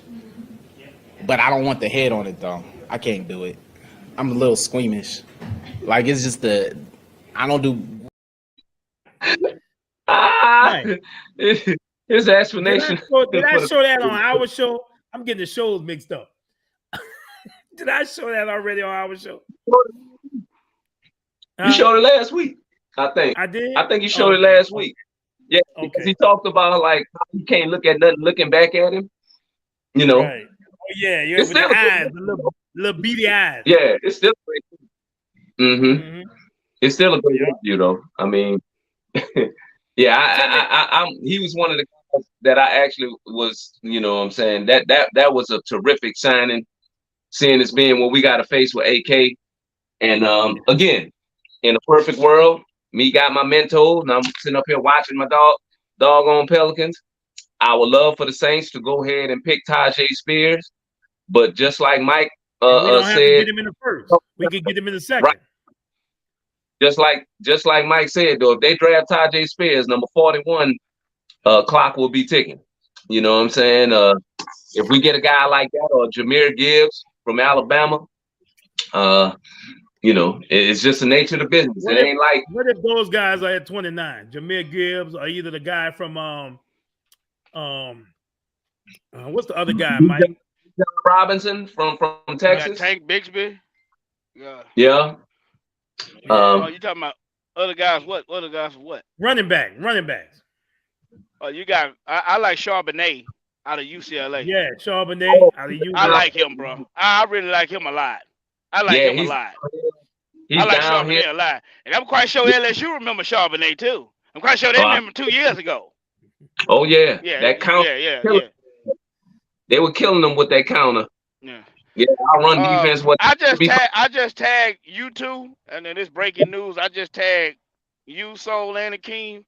Speaker 2: but I don't want the head on it though. I can't do it. I'm a little squeamish. Like it's just I don't do.
Speaker 7: Right. His explanation.
Speaker 5: Did I show that on our show? I'm getting the shows mixed up. Did I show that already on our show?
Speaker 7: You showed it last week, I think.
Speaker 5: I did.
Speaker 7: I think you showed it last week. Yeah, because he talked about like you can't look at nothing looking back at him. You know.
Speaker 5: Right. Oh yeah, you with the eyes, the little beady eyes.
Speaker 7: Yeah, it's still great. It's still a good interview though. I mean, yeah, he was one of the guys that I actually was, you know what I'm saying, that was a terrific signing, seeing this being what we got to face with AK. And again, in a perfect world, me got my Mentos, and I'm sitting up here watching my doggone Pelicans. I would love for the Saints to go ahead and pick Tajay Spears, but just like Mike
Speaker 5: we don't have
Speaker 7: said,
Speaker 5: to get him in the first. We can get him in the second.
Speaker 7: Right. Just like Mike said, though, if they draft Tajay Spears, number 41, clock will be ticking. You know what I'm saying? If we get a guy like that, or Jahmyr Gibbs from Alabama, you know, it's just the nature of the business. What
Speaker 5: if those guys are at 29? Jahmyr Gibbs, or either the guy from what's the other guy, Mike?
Speaker 7: Robinson from Texas.
Speaker 6: Tank Bixby. Yeah.
Speaker 7: Yeah.
Speaker 6: You talking about other guys? What other guys? What?
Speaker 5: Running backs.
Speaker 6: Oh, you got. I like Charbonnet out of UCLA.
Speaker 5: Yeah, Charbonnet out of UCLA.
Speaker 6: I like him, bro. I really like him a lot. I like him a lot. I like Charbonnet a lot, and I'm quite sure LSU remember Charbonnet too. I'm quite sure they remember 2 years ago.
Speaker 7: Oh yeah,
Speaker 6: yeah.
Speaker 7: That counter.
Speaker 6: Yeah.
Speaker 7: They were killing them with that counter.
Speaker 6: Yeah.
Speaker 7: Yeah, I run defense.
Speaker 6: I just tagged you two, and then this breaking news. I just tagged you, Soul, and Hakeem.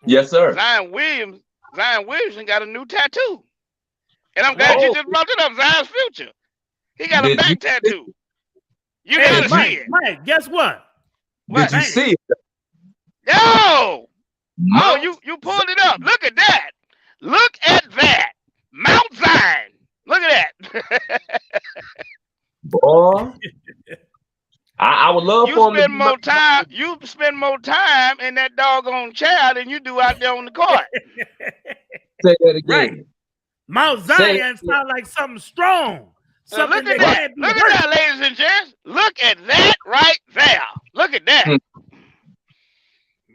Speaker 7: Yes, sir.
Speaker 6: Zion Williamson got a new tattoo, and I'm glad you just brought it up. Zion's future. He got a back tattoo. You gotta see it.
Speaker 5: Mike, guess what?
Speaker 7: Did you see it?
Speaker 6: No. Oh, you pulled it up. Look at that. Look at that. Mount Zion. Look at that.
Speaker 7: Boy, I would love for him to
Speaker 6: You spend more time in that doggone chair than you do out there on the court.
Speaker 7: Say that again.
Speaker 5: Right. Mount Zion sounds like something strong. Something
Speaker 6: look at that, ladies and gents. Look at that right there. Look at that.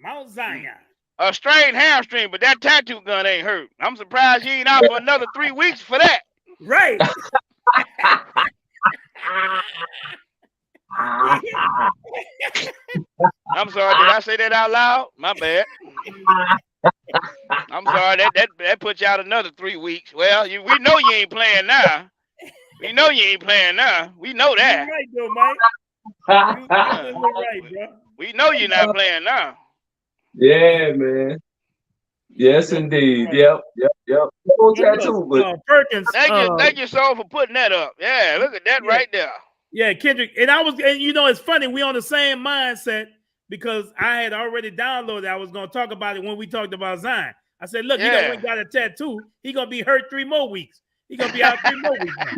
Speaker 5: Mount Zion.
Speaker 6: A strained hamstring, but that tattoo gun ain't hurt. I'm surprised you ain't out for another 3 weeks for that.
Speaker 5: Right.
Speaker 6: I'm sorry. Did I say that out loud? My bad. I'm sorry. That put you out another 3 weeks. Well, we know you ain't playing now. We know you ain't playing now. We know that.
Speaker 5: You're right, though, Mike. You're right, bro.
Speaker 6: We know you're not playing now.
Speaker 7: Yeah, man. Yes, indeed. Yep. Tattoo, but
Speaker 5: Perkins.
Speaker 6: Thank you, Soul, for putting that up. Yeah, look at that right there.
Speaker 5: Yeah, Kendrick. And it's funny. We on the same mindset because I had already downloaded. I was going to talk about it when we talked about Zion. I said, look, he done got a tattoo. He going to be hurt 3 more weeks. He going to be out 3 more weeks now.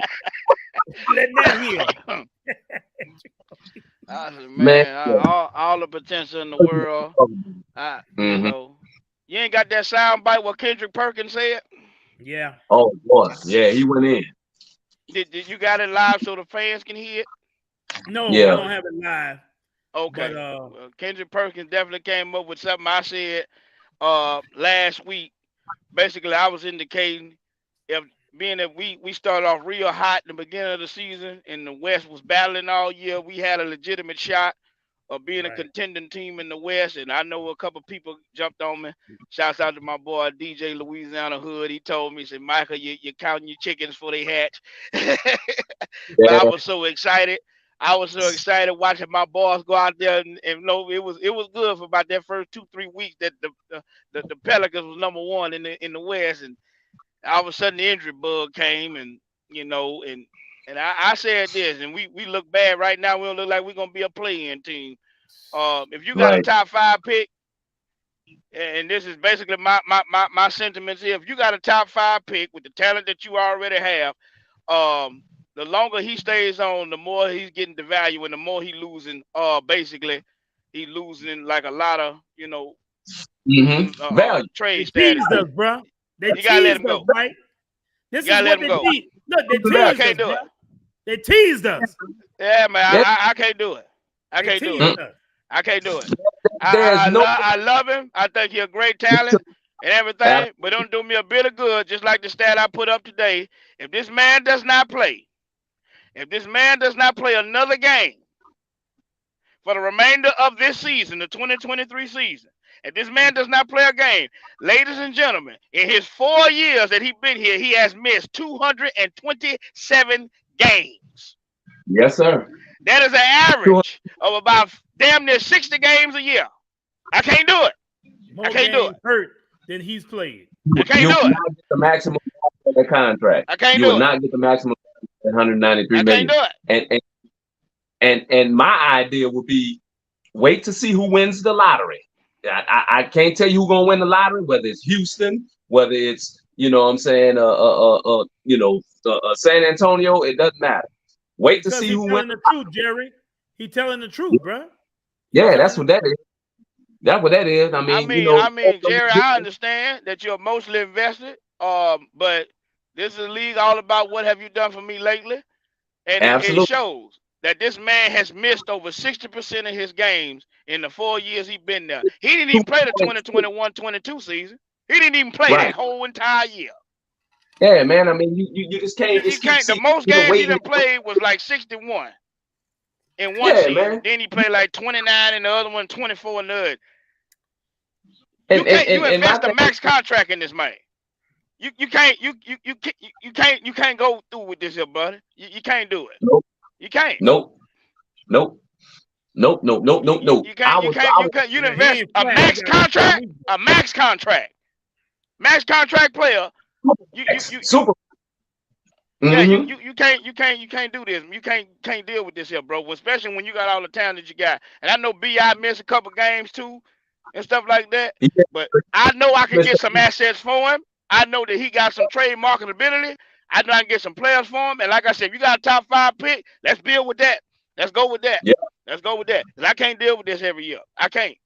Speaker 5: Let that heal.
Speaker 6: Man, all the potential in the world. You know, you ain't got that sound bite what Kendrick Perkins said?
Speaker 5: Yeah.
Speaker 7: Oh boy, yeah, he went in.
Speaker 6: Did you got it live so the fans can hear it?
Speaker 5: No, I don't have it live.
Speaker 6: Okay. But, Kendrick Perkins definitely came up with something I said last week. Basically, I was indicating being that we started off real hot in the beginning of the season and the West was battling all year, we had a legitimate shot of being a contending team in the West. And I know a couple people jumped on me. Shouts out to my boy DJ Louisiana Hood. He told me, he said, Michael, you're counting your chickens before they hatch. But I was so excited. I was so excited watching my boys go out there and it was good for about that first 2-3 weeks that the Pelicans was number one in the West, and all of a sudden the injury bug came, and I said this, and we look bad right now. We don't look like we're gonna be a play-in team. If you got a top 5 pick, and this is basically my sentiments here. If you got a top 5 pick with the talent that you already have, the longer he stays on, the more he's getting the value, and the more he losing. Basically, he losing like a lot of
Speaker 7: Value.
Speaker 6: trade
Speaker 5: They
Speaker 6: status.
Speaker 5: teased us, bro. They
Speaker 6: You gotta let
Speaker 5: teased
Speaker 6: him
Speaker 5: us,
Speaker 6: go.
Speaker 5: right? This
Speaker 6: You
Speaker 5: is
Speaker 6: gotta
Speaker 5: what
Speaker 6: let him
Speaker 5: they
Speaker 6: go.
Speaker 5: teased. Look, they
Speaker 6: I
Speaker 5: teased us,
Speaker 6: can't do
Speaker 5: bro.
Speaker 6: it.
Speaker 5: They teased us.
Speaker 6: Yeah, man,
Speaker 7: Yes.
Speaker 6: I can't do it. I
Speaker 5: They
Speaker 6: can't do
Speaker 5: teased
Speaker 6: it.
Speaker 5: us.
Speaker 6: I can't do it.
Speaker 7: There's no
Speaker 6: I love him. I think he's a great talent and everything, but don't do me a bit of good. Just like the stat I put up today. If this man does not play another game for the remainder of this season, the 2023 season, if this man does not play a game, ladies and gentlemen, in his 4 years that he's been here, he has missed 227 games.
Speaker 7: Yes, sir.
Speaker 6: That is an average of about damn near 60 games a year. I can't do it.
Speaker 5: More
Speaker 6: I can't do
Speaker 5: games
Speaker 6: it.
Speaker 5: hurt than he's played.
Speaker 6: I can't
Speaker 7: You
Speaker 6: do
Speaker 7: will
Speaker 6: it.
Speaker 7: not get the maximum of the contract.
Speaker 6: I can't
Speaker 7: You
Speaker 6: do
Speaker 7: will
Speaker 6: it.
Speaker 7: not get the maximum of 193
Speaker 6: I
Speaker 7: million.
Speaker 6: can't do it.
Speaker 7: And my idea would be wait to see who wins the lottery. I can't tell you who's gonna win the lottery, whether it's Houston, whether it's San Antonio. It doesn't matter. Wait to
Speaker 5: Because
Speaker 7: see
Speaker 5: he's
Speaker 7: who
Speaker 5: telling
Speaker 7: wins.
Speaker 5: the truth, Jerry. He telling the truth, bro.
Speaker 7: Yeah, that's what that is. That's what that is. I mean,
Speaker 6: Jerry, I understand that you're mostly invested. But this is a league all about what have you done for me lately, and it shows that this man has missed over 60% of his games in the 4 years he's been there. He didn't even play the 2021-22 season. He didn't even play that whole entire year.
Speaker 7: Yeah, man. I mean, you just can't.
Speaker 6: The most games he done played was like 61 in one season. Man. Then he played like 29 in the other one, 24 in the other. You invest a max contract in this man. You can't go through with this here, buddy. You can't do it.
Speaker 7: Nope.
Speaker 6: You can't.
Speaker 7: Nope. You
Speaker 6: invest a max contract. A max contract. Max contract player.
Speaker 7: Super.
Speaker 6: Yeah, you can't do this. You can't deal with this here, bro. Especially when you got all the talent that you got. And I know B.I. missed a couple games too, and stuff like that.
Speaker 7: Yeah.
Speaker 6: But I know I can get some assets for him. I know that he got some trade marketability. I know I can get some players for him. And like I said, if you got a top 5 pick, let's build with that. Let's go with that.
Speaker 7: Yeah.
Speaker 6: Let's go with that. Because I can't deal with this every year. I can't.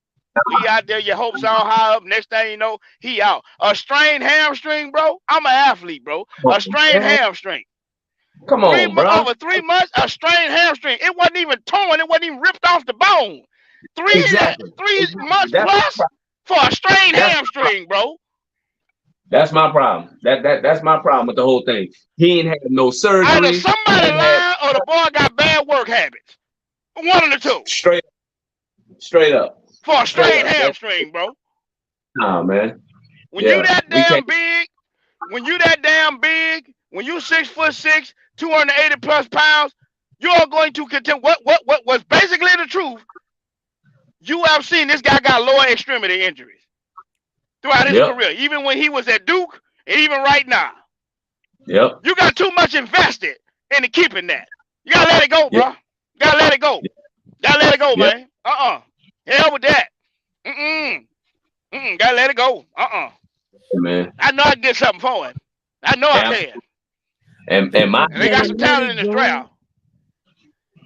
Speaker 6: He out there, your hopes all high up. Next thing you know, he out. A strained hamstring, bro. I'm an athlete, bro. A strained hamstring.
Speaker 7: Come on, bro.
Speaker 6: Over 3 months, a strained hamstring. It wasn't even torn. It wasn't even ripped off the bone. 3 months plus for a strained hamstring, bro.
Speaker 7: That's my problem. That's my problem with the whole thing. He ain't had no surgery.
Speaker 6: Either somebody lying or the boy got bad work habits. One of the two.
Speaker 7: Straight up.
Speaker 6: For a strained hamstring, bro.
Speaker 7: Nah, man.
Speaker 6: When you that damn big, when you 6'6", 280 plus pounds, you are going to contend. What was basically the truth. You have seen this guy got lower extremity injuries throughout his career, even when he was at Duke, and even right now.
Speaker 7: Yep.
Speaker 6: You got too much invested into keeping that. You gotta let it go, bro. You gotta let it go. Gotta let it go, man. Hell with that. Gotta let it go.
Speaker 7: Man.
Speaker 6: I know I can get something for him. I know I can.
Speaker 7: And
Speaker 6: they got some talent in this draft.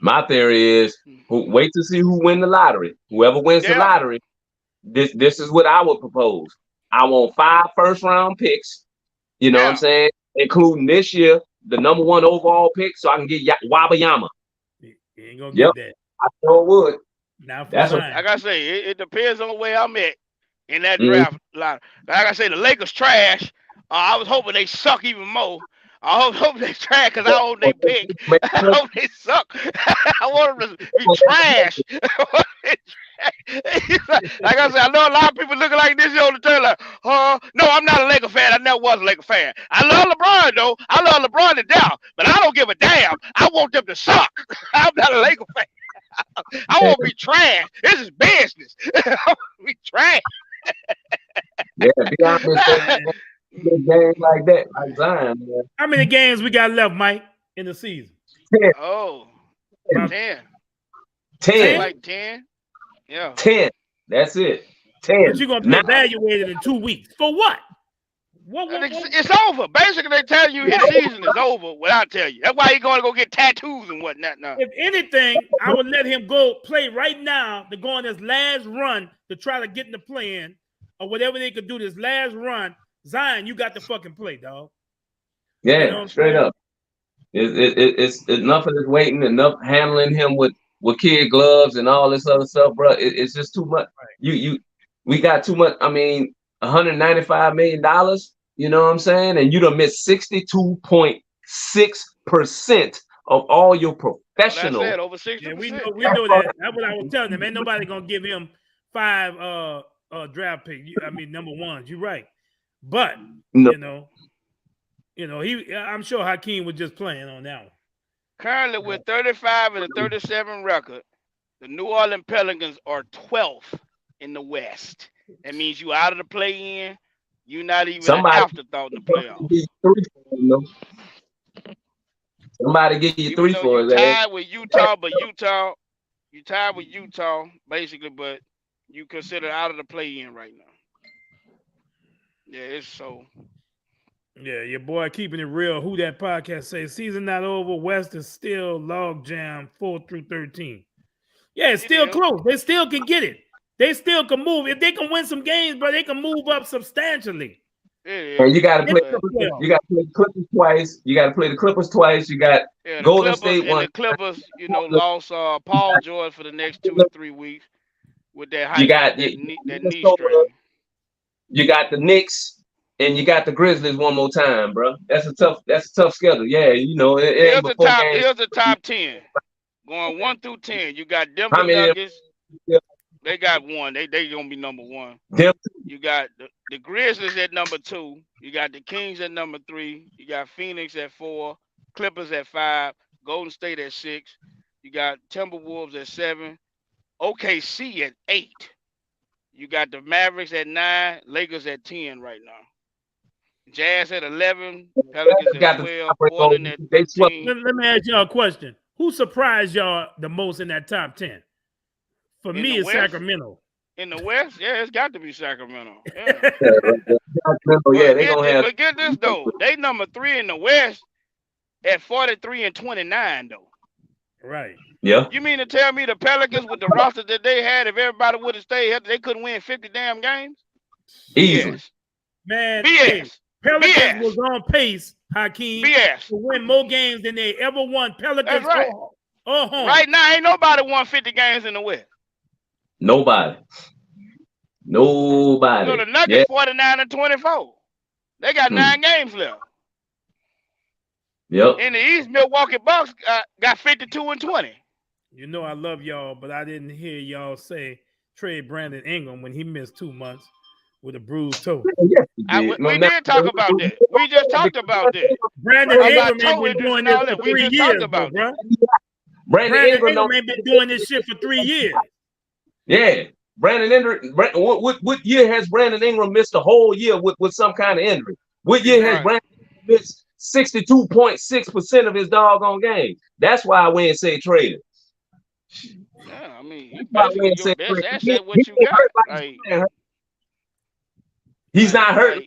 Speaker 7: My theory is wait to see who win the lottery. Whoever wins the lottery, this is what I would propose. I want 5 first-round picks. You know what I'm saying? Including this year, the number 1 overall pick, so I can get Wabayama.
Speaker 5: You ain't gonna get that.
Speaker 7: I sure would.
Speaker 5: That's
Speaker 6: like I say, it depends on where I'm at in that draft. Like I say, the Lakers trash. I was hoping they suck even more. I hope they trash because I own their pick. I hope they suck. I want them to be trash. Like I said, I know a lot of people looking like this on the turn like, no, I'm not a Laker fan. I never was a Laker fan. I love LeBron though. I love LeBron to death, but I don't give a damn. I want them to suck. I'm not a Laker fan. I want to be trash. This is business. I want to be trash.
Speaker 7: Be honest. Games like that, like Zion, man.
Speaker 5: How many games we got left, Mike, in the season?
Speaker 7: 10.
Speaker 6: 10.
Speaker 7: 10.
Speaker 6: Like 10. Yeah.
Speaker 7: 10. That's it. 10.
Speaker 5: But you're gonna be
Speaker 7: 9.
Speaker 5: evaluated in 2 weeks for what? What?
Speaker 6: It's over. Basically, they tell you his season is over without telling you. That's why he's going to go get tattoos and whatnot now.
Speaker 5: If anything, I would let him go play right now to go on his last run to try to get in the play-in or whatever they could do this last run. Zion, you got to fucking play, dog.
Speaker 7: Yeah,
Speaker 5: You know
Speaker 7: straight up. It's enough of this waiting, enough handling him with kid gloves and all this other stuff, bro. It's just too much.
Speaker 5: Right.
Speaker 7: We got too much. I mean, $195 million. You know what I'm saying? And you done missed 62.6% of all your professional.
Speaker 6: That's it, over 60%.
Speaker 5: Yeah, we know that. That's what I was telling them. Ain't nobody gonna give him 5 draft picks. I mean, number ones. You're right, but
Speaker 7: No.
Speaker 5: I'm sure Hakeem was just playing on that one.
Speaker 6: Currently, with 35 and a 37 record, the New Orleans Pelicans are 12th in the West. That means you out of the play-in. You're not even an afterthought in the playoffs.
Speaker 7: Somebody give you 3 for
Speaker 6: you
Speaker 7: that.
Speaker 6: tied with Utah, but you tied with Utah basically, but you consider out of the play-in right now. Yeah, it's so.
Speaker 5: Yeah, your boy keeping it real. Who that podcast says season not over. West is still log jam 4 through 13. Yeah, it's still close. They still can get it. They still can move. If they can win some games, bro, they can move up substantially.
Speaker 7: And you got to play. You got to play the Clippers twice. You got to play the Clippers twice. You got Golden State
Speaker 6: one. The Clippers, lost Paul George for the next 2 or 3 weeks with that high.
Speaker 7: You got
Speaker 6: that knee strain.
Speaker 7: You got the Knicks and you got the Grizzlies one more time, bro. That's a tough schedule. Yeah, it ain't before games.
Speaker 6: Here's the top 10. Going 1 through 10. You got Denver Nuggets. They got 1. They gonna be number 1. You got the Grizzlies at number 2. You got the Kings at number 3. You got Phoenix at 4. Clippers at 5. Golden State at 6. You got Timberwolves at 7. OKC at 8. You got the Mavericks at 9. Lakers at 10 right now. Jazz at 11. Pelicans at 12. Portland at 13.
Speaker 5: Let me ask y'all a question. Who surprised y'all the most in that top 10? For me, it's Sacramento.
Speaker 6: In the West? Yeah, it's got to be Sacramento. Yeah. But get this, though. They number 3 in the West at 43 and 29, though.
Speaker 5: Right.
Speaker 7: Yeah.
Speaker 6: You mean to tell me the Pelicans with the roster that they had, if everybody would have stayed, they couldn't win 50 damn games?
Speaker 7: Easily.
Speaker 6: BS.
Speaker 5: Man,
Speaker 6: BS.
Speaker 5: Pelicans was on pace, Hakeem,
Speaker 6: BS.
Speaker 5: to win more games than they ever won. Pelicans
Speaker 6: right.
Speaker 5: home.
Speaker 6: Right now, ain't nobody won 50 games in the West.
Speaker 7: Nobody.
Speaker 6: The Nuggets 49 and 24. They got 9 games left.
Speaker 7: Yep.
Speaker 6: In the East, Milwaukee Bucks got 52 and 20.
Speaker 5: You know I love y'all, but I didn't hear y'all say trade Brandon Ingram when he missed 2 months with a bruised toe.
Speaker 6: We did talk about that. We just talked about that.
Speaker 5: Brandon Ingram ain't been doing this for 3 years, bro. Brandon Ingram ain't been doing this shit for 3 years.
Speaker 7: Yeah. Brandon Ingram. What year has Brandon Ingram missed a whole year with some kind of injury? What year has Brandon missed 62.6% of his doggone games? That's why we ain't say trade him.
Speaker 6: Yeah, I mean, you basically your best asset what you got.
Speaker 7: He's not hurt.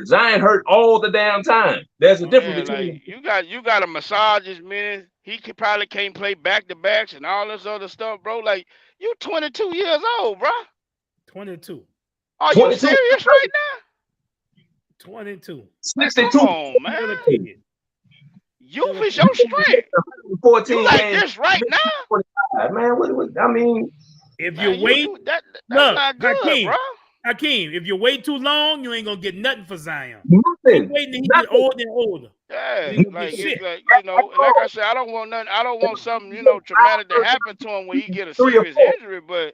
Speaker 7: Zion hurt all the damn time. There's a difference between
Speaker 6: you got to massage his minutes. He probably can't play back-to-backs and all this other stuff, bro. Like, you 22 years old, bro.
Speaker 5: 22.
Speaker 6: Are you serious right now?
Speaker 5: 22.
Speaker 7: 62.
Speaker 6: Come on, man. Youth is your strength.
Speaker 7: 14
Speaker 6: you like
Speaker 7: games.
Speaker 6: This right now?
Speaker 7: Man, what I mean,
Speaker 5: if you wait,
Speaker 6: that's not good, bro.
Speaker 5: Hakeem, if you wait too long, you ain't gonna get nothing for Zion.
Speaker 7: Nothing.
Speaker 5: Keep waiting till he get older and older.
Speaker 6: Yeah, like I said, I don't want nothing. I don't want something, traumatic to happen to him when he get a serious injury. But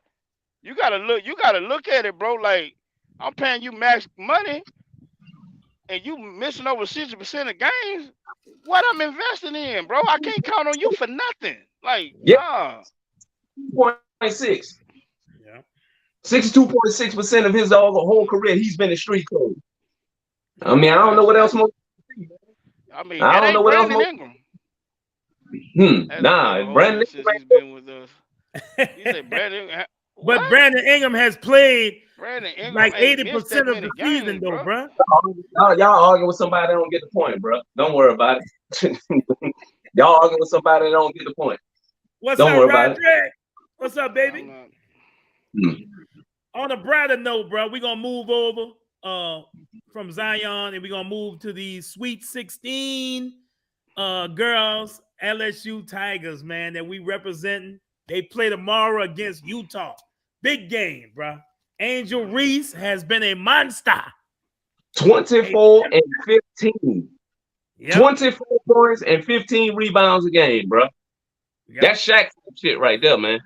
Speaker 6: you gotta look at it, bro. Like, I'm paying you max money, and you missing over 60% of games. What I'm investing in, bro? I can't count on you for nothing. Like, nah.
Speaker 7: 0.6. 62.6% of his whole career, he's been in street code. I mean, I don't know what else more.
Speaker 6: I mean,
Speaker 7: I don't know what else more.
Speaker 6: Ingram.
Speaker 7: Brandon
Speaker 6: since he's been with us. You say Brandon.
Speaker 5: But
Speaker 6: What?
Speaker 5: Brandon Ingram has played
Speaker 6: Brandon Ingram
Speaker 5: like
Speaker 6: ain't missed that
Speaker 5: 80% of
Speaker 6: many
Speaker 5: the season,
Speaker 6: games,
Speaker 5: though,
Speaker 6: bro.
Speaker 5: bro.
Speaker 7: Y'all arguing with somebody that don't get the point, bro. Don't worry about it. Y'all arguing with somebody that don't get the point.
Speaker 5: What's
Speaker 7: Don't
Speaker 5: up,
Speaker 7: worry about it.
Speaker 5: Roderick? What's up, baby?
Speaker 6: I'm not-
Speaker 5: On a brighter note, bro, we're gonna move over from Zion and we're gonna move to the Sweet 16 girls, LSU Tigers, man, that we representing. They play tomorrow against Utah. Big game, bro. Angel Reese has been a monster.
Speaker 7: 24 and 15.
Speaker 5: Yep.
Speaker 7: 24 points and 15 rebounds a game, bro.
Speaker 5: Yep.
Speaker 7: That's Shaq shit right there, man.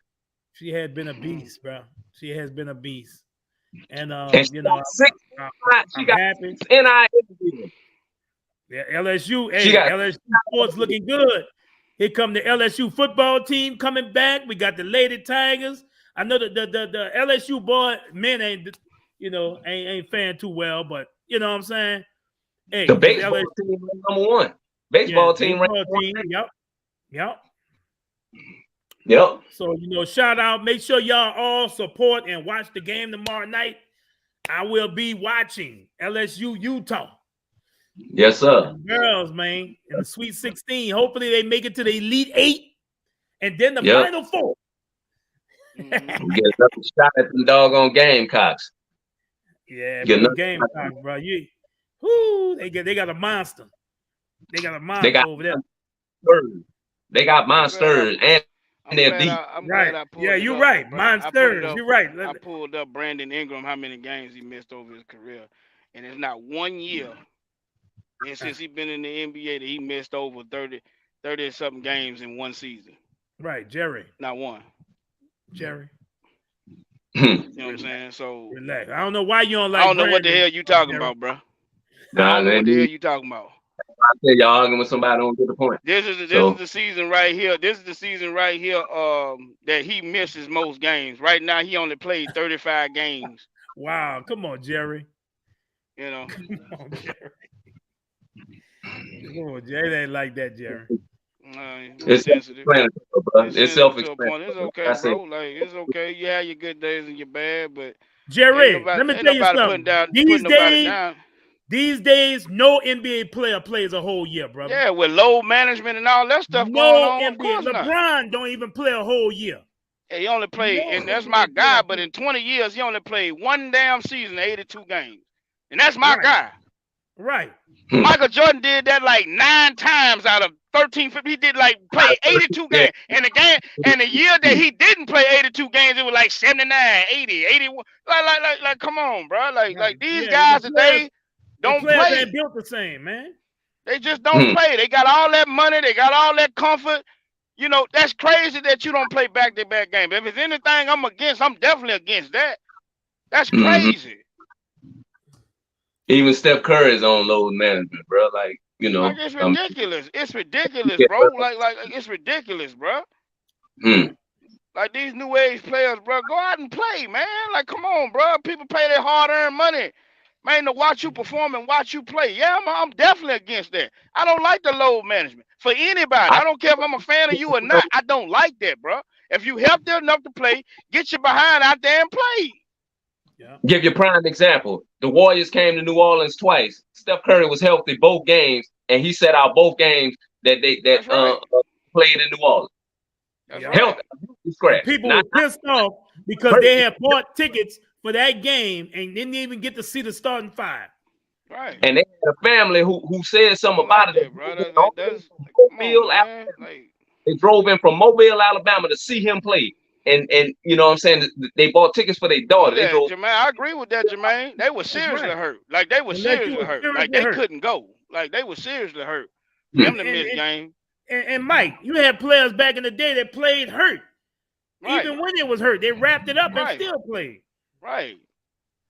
Speaker 5: She had been a beast, bro. She has been a beast. And
Speaker 7: And
Speaker 5: you know,
Speaker 7: she
Speaker 5: I'm
Speaker 7: got
Speaker 5: happy.
Speaker 7: NIL.
Speaker 5: Yeah, LSU,
Speaker 7: She
Speaker 5: hey,
Speaker 7: got-
Speaker 5: LSU sports looking good. Here come the LSU football team coming back. We got the Lady Tigers. I know the LSU boy men ain't faring too well, but you know what I'm saying. Hey,
Speaker 7: The
Speaker 5: it's
Speaker 7: baseball
Speaker 5: LSU,
Speaker 7: team ranked number one. Baseball team ranked
Speaker 5: baseball
Speaker 7: number
Speaker 5: team.
Speaker 7: one.
Speaker 5: Yep.
Speaker 7: Yep.
Speaker 5: So shout out. Make sure y'all all support and watch the game tomorrow night. I will be watching LSU Utah.
Speaker 7: Yes, sir.
Speaker 5: Girls, man, in the Sweet 16. Hopefully they make it to the Elite 8 and then the
Speaker 7: Yep.
Speaker 5: Final Four.
Speaker 7: Get another shot at them doggone Gamecocks.
Speaker 5: Yeah,
Speaker 7: Get
Speaker 5: bro,
Speaker 7: another
Speaker 5: Gamecocks, bro. They got a monster. They got a monster
Speaker 7: They got
Speaker 5: over there.
Speaker 7: monsters. They got monsters and they're deep.
Speaker 6: I'm
Speaker 5: Right.
Speaker 6: glad I pulled
Speaker 5: Yeah,
Speaker 6: it
Speaker 5: you're
Speaker 6: up.
Speaker 5: right.
Speaker 6: I put it
Speaker 5: Monsters.
Speaker 6: up.
Speaker 5: You're right.
Speaker 6: I pulled up Brandon Ingram, how many games he missed over his career. And it's not 1 year. And since he's been in the NBA that he missed over 30 something games in one season.
Speaker 5: Right, Jerry.
Speaker 6: Not one.
Speaker 5: Jerry.
Speaker 6: You know what I'm saying? So
Speaker 5: Relax. I don't know why you don't like
Speaker 6: I don't know what the
Speaker 5: Brandon,
Speaker 6: hell you talking
Speaker 5: Jerry.
Speaker 6: about, bro. I
Speaker 7: Nah,
Speaker 6: don't know what the
Speaker 7: man,
Speaker 6: hell you talking about.
Speaker 7: I tell y'all arguing with somebody that don't get the point.
Speaker 6: This is
Speaker 7: So-
Speaker 6: the season right here. This is the season right here that he misses most games. Right now he only played 35 games.
Speaker 5: Wow. Come on, Jerry.
Speaker 6: You know.
Speaker 5: Come on, Jerry. Come on, Jerry. It ain't like that, Jerry.
Speaker 7: It's
Speaker 6: sensitive.
Speaker 7: self-explanatory, bro. It's
Speaker 6: sensitive to a point.
Speaker 7: self-explanatory.
Speaker 6: It's okay,
Speaker 7: That's
Speaker 6: bro.
Speaker 7: it.
Speaker 6: Like it's okay. You have your good days and your bad, but
Speaker 5: Jerry, let me tell you something. These days, no NBA player plays a whole year, brother.
Speaker 6: Yeah, with load management and all that stuff
Speaker 5: No
Speaker 6: going on.
Speaker 5: NBA.
Speaker 6: Of course not.
Speaker 5: LeBron don't even play a whole year.
Speaker 6: Yeah, he only played,
Speaker 5: No
Speaker 6: and that's
Speaker 5: NBA
Speaker 6: my guy.
Speaker 5: player.
Speaker 6: But in 20 years, he only played one damn season, 82 games, and that's my
Speaker 5: Right.
Speaker 6: guy.
Speaker 5: Right.
Speaker 6: Michael Jordan did that like 9 times out of 13. He did like play 82 games. And the year that he didn't play 82 games, it was like 79, 80, 81. Like come on, bro. Like these guys today don't play.
Speaker 5: Ain't built the same, man.
Speaker 6: They just don't play. They got all that money. They got all that comfort. You know, that's crazy that you don't play back-to-back games. If it's anything I'm against, I'm definitely against that. That's crazy.
Speaker 7: Even Steph Curry is on load management, bro. Like, you know.
Speaker 6: Like it's ridiculous. It's ridiculous,
Speaker 7: Yeah,
Speaker 6: bro. Like it's ridiculous, bro. Like these new age players, bro, go out and play, man. Like, come on, bro. People pay their hard-earned money, man, to watch you perform and watch you play. Yeah, I'm definitely against that. I don't like the load management for anybody. I don't care if I'm a fan of you or not. I don't like that, bro. If you healthy enough to play, get your behind out there and play.
Speaker 7: Yeah. Give you a prime example. The Warriors came to New Orleans twice. Steph Curry was healthy both games, and he set out both games that played in New Orleans. Healthy, scratch.
Speaker 5: People were pissed off because they had bought tickets for that game and didn't even get to see the starting five.
Speaker 6: Right.
Speaker 7: And they had a family who said something about it.
Speaker 6: Bro.
Speaker 7: They drove in from Mobile, Alabama to see him play. And you know what I'm saying? They bought tickets for their daughter.
Speaker 6: Yeah, Jermaine, I agree with that, Jermaine. They were seriously hurt. Like they were seriously hurt. Like they couldn't go. Like they were seriously hurt. Them to miss game.
Speaker 5: And Mike, you had players back in the day that played hurt. Right. Even when it was hurt, they wrapped it up and still played.
Speaker 6: Right.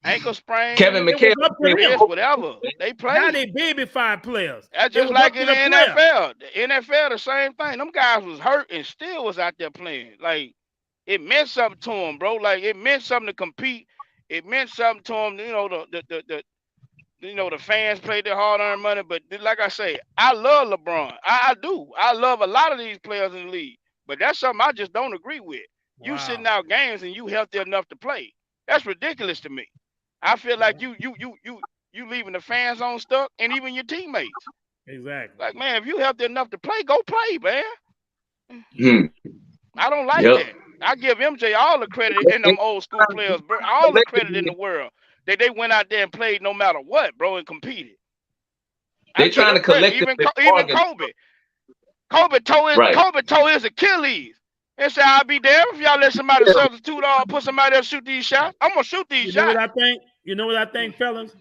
Speaker 6: Ankle sprain.
Speaker 7: Kevin McHale,
Speaker 6: whatever. They played.
Speaker 5: Now they baby-fied players.
Speaker 6: That's just like in the NFL. The NFL, the same thing. Them guys was hurt and still was out there playing. Like, it meant something to them, bro. Like, it meant something to compete. It meant something to them. You know, the fans played their hard-earned money. But like I say, I love LeBron. I do. I love a lot of these players in the league. But that's something I just don't agree with. You
Speaker 5: Wow.
Speaker 6: sitting out games and you healthy enough to play. That's ridiculous to me. I feel like you leaving the fans on stuck and even your teammates.
Speaker 5: Exactly.
Speaker 6: Like, man, if you healthy enough to play, go play, man.
Speaker 7: Hmm.
Speaker 6: I don't like
Speaker 7: Yep.
Speaker 6: that. I give MJ all the credit and them old school players, bro, all the credit in the world. They went out there and played no matter what, bro, and competed.
Speaker 7: They trying to collectively
Speaker 6: Even Kobe. Kobe tore his Achilles. And said, I'll be there if y'all let somebody substitute or put somebody else shoot these shots. I'm gonna shoot these shots.
Speaker 5: You know what I think, fellas?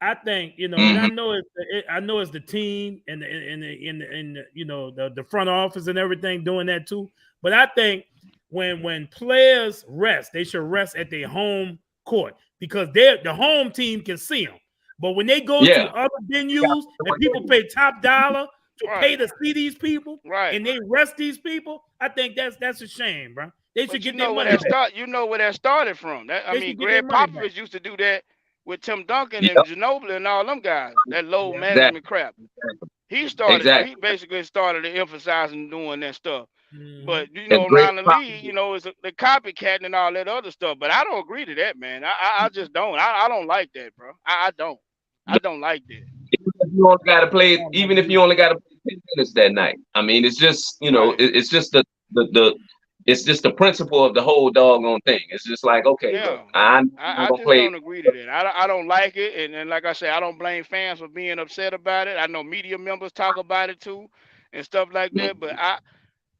Speaker 5: I think, and I know it's the team and the front office and everything doing that too. But I think when players rest, they should rest at their home court because the home team can see them. But when they go to other venues and people pay top dollar to pay to see these people, and they rest these people, I think that's a shame, bro. They should get their money back.
Speaker 6: You know where that started from. Greg Popovich used to do that with Tim Duncan and Ginobili and all them guys. That low management crap. He basically started emphasizing doing that stuff. But around the league, it's the copycat and all that other stuff. But I don't agree to that, man. I just don't. I don't like that, bro. I don't. I don't like that.
Speaker 7: Even if you only got to play 10 minutes that night. I mean, it's just it's just it's just the principle of the whole doggone thing. It's just like, okay,
Speaker 6: I just don't agree to that. I don't like it, and like I said, I don't blame fans for being upset about it. I know media members talk about it too, and stuff like that. But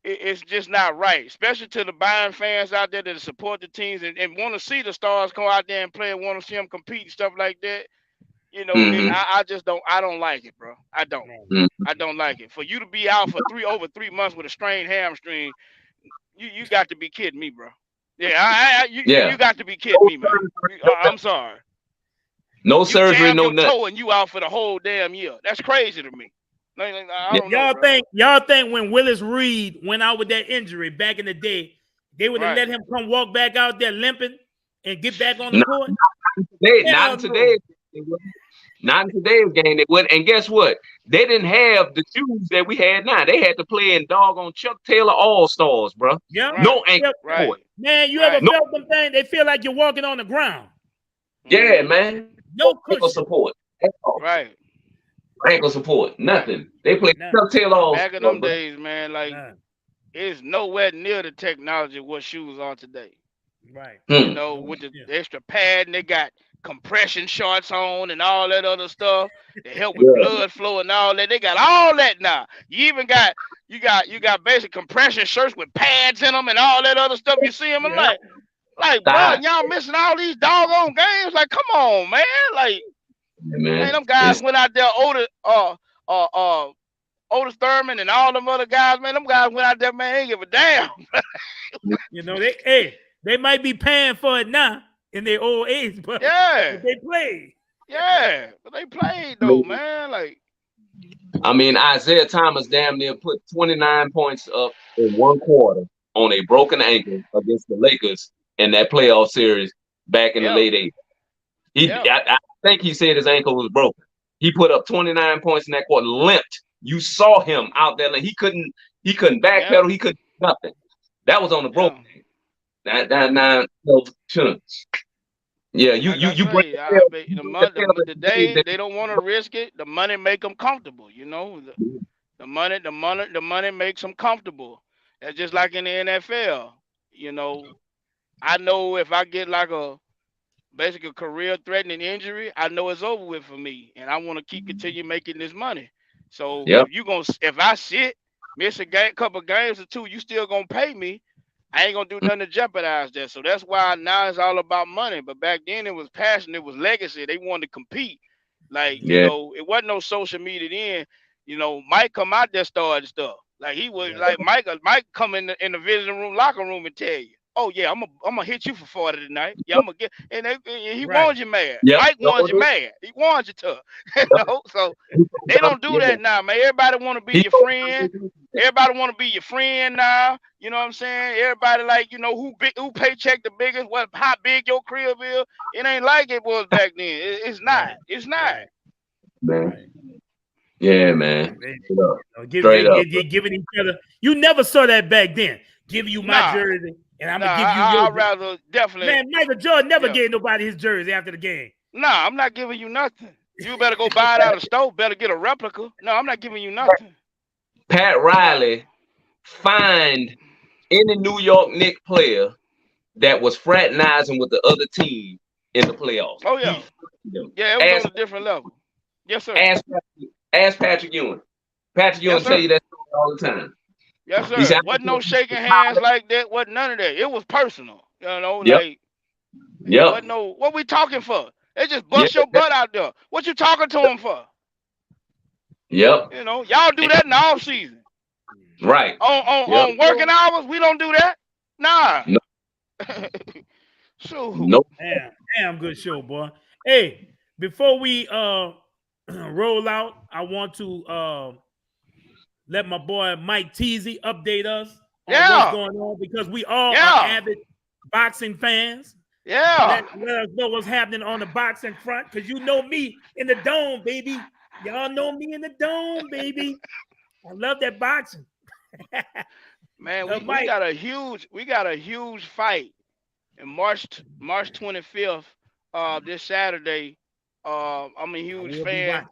Speaker 6: it's just not right, especially to the Bayern fans out there that support the teams and want to see the stars come out there and play and want to see them compete and stuff like that. I just don't. I don't like it, bro. I don't. I don't like it. For you to be out for over 3 months with a strained hamstring, you got to be kidding me, bro. Yeah, you got to be kidding me, man. I'm sorry.
Speaker 7: No surgery, no nothing.
Speaker 6: And you out for the whole damn year. That's crazy to me.
Speaker 5: Y'all think when Willis Reed went out with that injury back in the day, they would have let him come walk back out there limping and get back on the court?
Speaker 7: Not in today's game, they wouldn't. And guess what? They didn't have the shoes that we had now. They had to play in doggone Chuck Taylor All-Stars, bro.
Speaker 5: Yeah.
Speaker 7: No ankle support.
Speaker 5: Man, you ever felt them things? They feel like you're walking on the ground.
Speaker 7: Yeah, man.
Speaker 5: No
Speaker 7: ankle support.
Speaker 6: Right.
Speaker 7: Ankle support. Nothing. They play Chuck Taylor All-Stars.
Speaker 6: Back in them days, man, it's nowhere near the technology of what shoes are today.
Speaker 5: Right.
Speaker 6: With the extra pad, and they got compression shorts on and all that other stuff to help with blood flow and all that. They got all that now. You even got basic compression shirts with pads in them and all that other stuff. You see them, I'm like, bro, y'all missing all these doggone games. Like, come on, man. Like, man, them guys went out there. Otis Thurman and all them other guys, man. Them guys went out there, man. They ain't give a damn.
Speaker 5: They might be paying for it now in their old age, but they played.
Speaker 6: Yeah, but they played though, man. Like,
Speaker 7: I mean, Isaiah Thomas damn near put 29 points up in one quarter on a broken ankle against the Lakers in that playoff series back in the late 80s. I think he said his ankle was broken. He put up 29 points in that quarter, limped. You saw him out there. Like, he couldn't backpedal. He couldn't do nothing. That was on the broken.
Speaker 6: Today they don't want to risk it. The money make them comfortable. The money makes them comfortable. That's just like in the NFL. I know if I get like a career-threatening injury, I know it's over with for me, and I want to continue making this money. So if I miss a couple games or two, you still gonna pay me. I ain't gonna do nothing to jeopardize that. So that's why now it's all about money. But back then it was passion, it was legacy. They wanted to compete. Like, it wasn't no social media then. Mike come out there starting stuff. Like he was like Mike come in the visiting room, locker room and tell you, oh yeah, I'm gonna hit you for 40 tonight. Yeah, I'm gonna get and he warned you mad. Mike warned you mad. He warned you to. So they don't do that now, man. Everybody wanna be your friend. Everybody want to be your friend now. You know what I'm saying? Everybody who paycheck the biggest, how big your crib is. It ain't like it was back then. It's not. It's not.
Speaker 7: Man. Yeah, man.
Speaker 5: Giving each other. You never saw that back then. Giving you my jersey And I'm
Speaker 6: Nah,
Speaker 5: gonna give you
Speaker 6: I'd
Speaker 5: your
Speaker 6: rather definitely.
Speaker 5: man. Michael Jordan never
Speaker 6: Yeah.
Speaker 5: gave nobody his jersey after the game.
Speaker 6: Nah, I'm not giving you nothing. You better go buy it out of the store. Better get a replica. No, I'm not giving you nothing.
Speaker 7: Pat Riley fined any New York Knicks player that was fraternizing with the other team in the playoffs.
Speaker 6: Oh
Speaker 7: He
Speaker 6: yeah,
Speaker 7: fined them.
Speaker 6: yeah. It was on a different level. Yes, sir.
Speaker 7: Ask Patrick Ewing. Patrick Ewing
Speaker 6: Yes,
Speaker 7: tell
Speaker 6: sir.
Speaker 7: you that story all the time.
Speaker 6: Yes,
Speaker 7: He
Speaker 6: sir.
Speaker 7: said,
Speaker 6: Wasn't no shaking hands like that. Wasn't none of that. It was personal. You know,
Speaker 7: "Yep,
Speaker 6: like
Speaker 7: yep,
Speaker 6: wasn't no. What we talking for? They just
Speaker 7: yep,
Speaker 6: bust your butt out there. What you talking to them for?
Speaker 7: yep."
Speaker 6: You know, y'all do that in the off season.
Speaker 7: Right. Yep.
Speaker 6: On working hours, we don't do that. Nah.
Speaker 7: No.
Speaker 6: Shoot.
Speaker 7: Nope.
Speaker 5: Damn good show, boy. Hey, before we roll out, I want to let my boy Mike Teasy update us on what's going on because we all are avid boxing fans.
Speaker 6: Yeah.
Speaker 5: Let us know what's happening on the boxing front because you know me in the dome, baby. Y'all know me in the dome, baby. I love that boxing.
Speaker 6: Man, we got a huge fight in March 25th. This Saturday. I'm a huge fan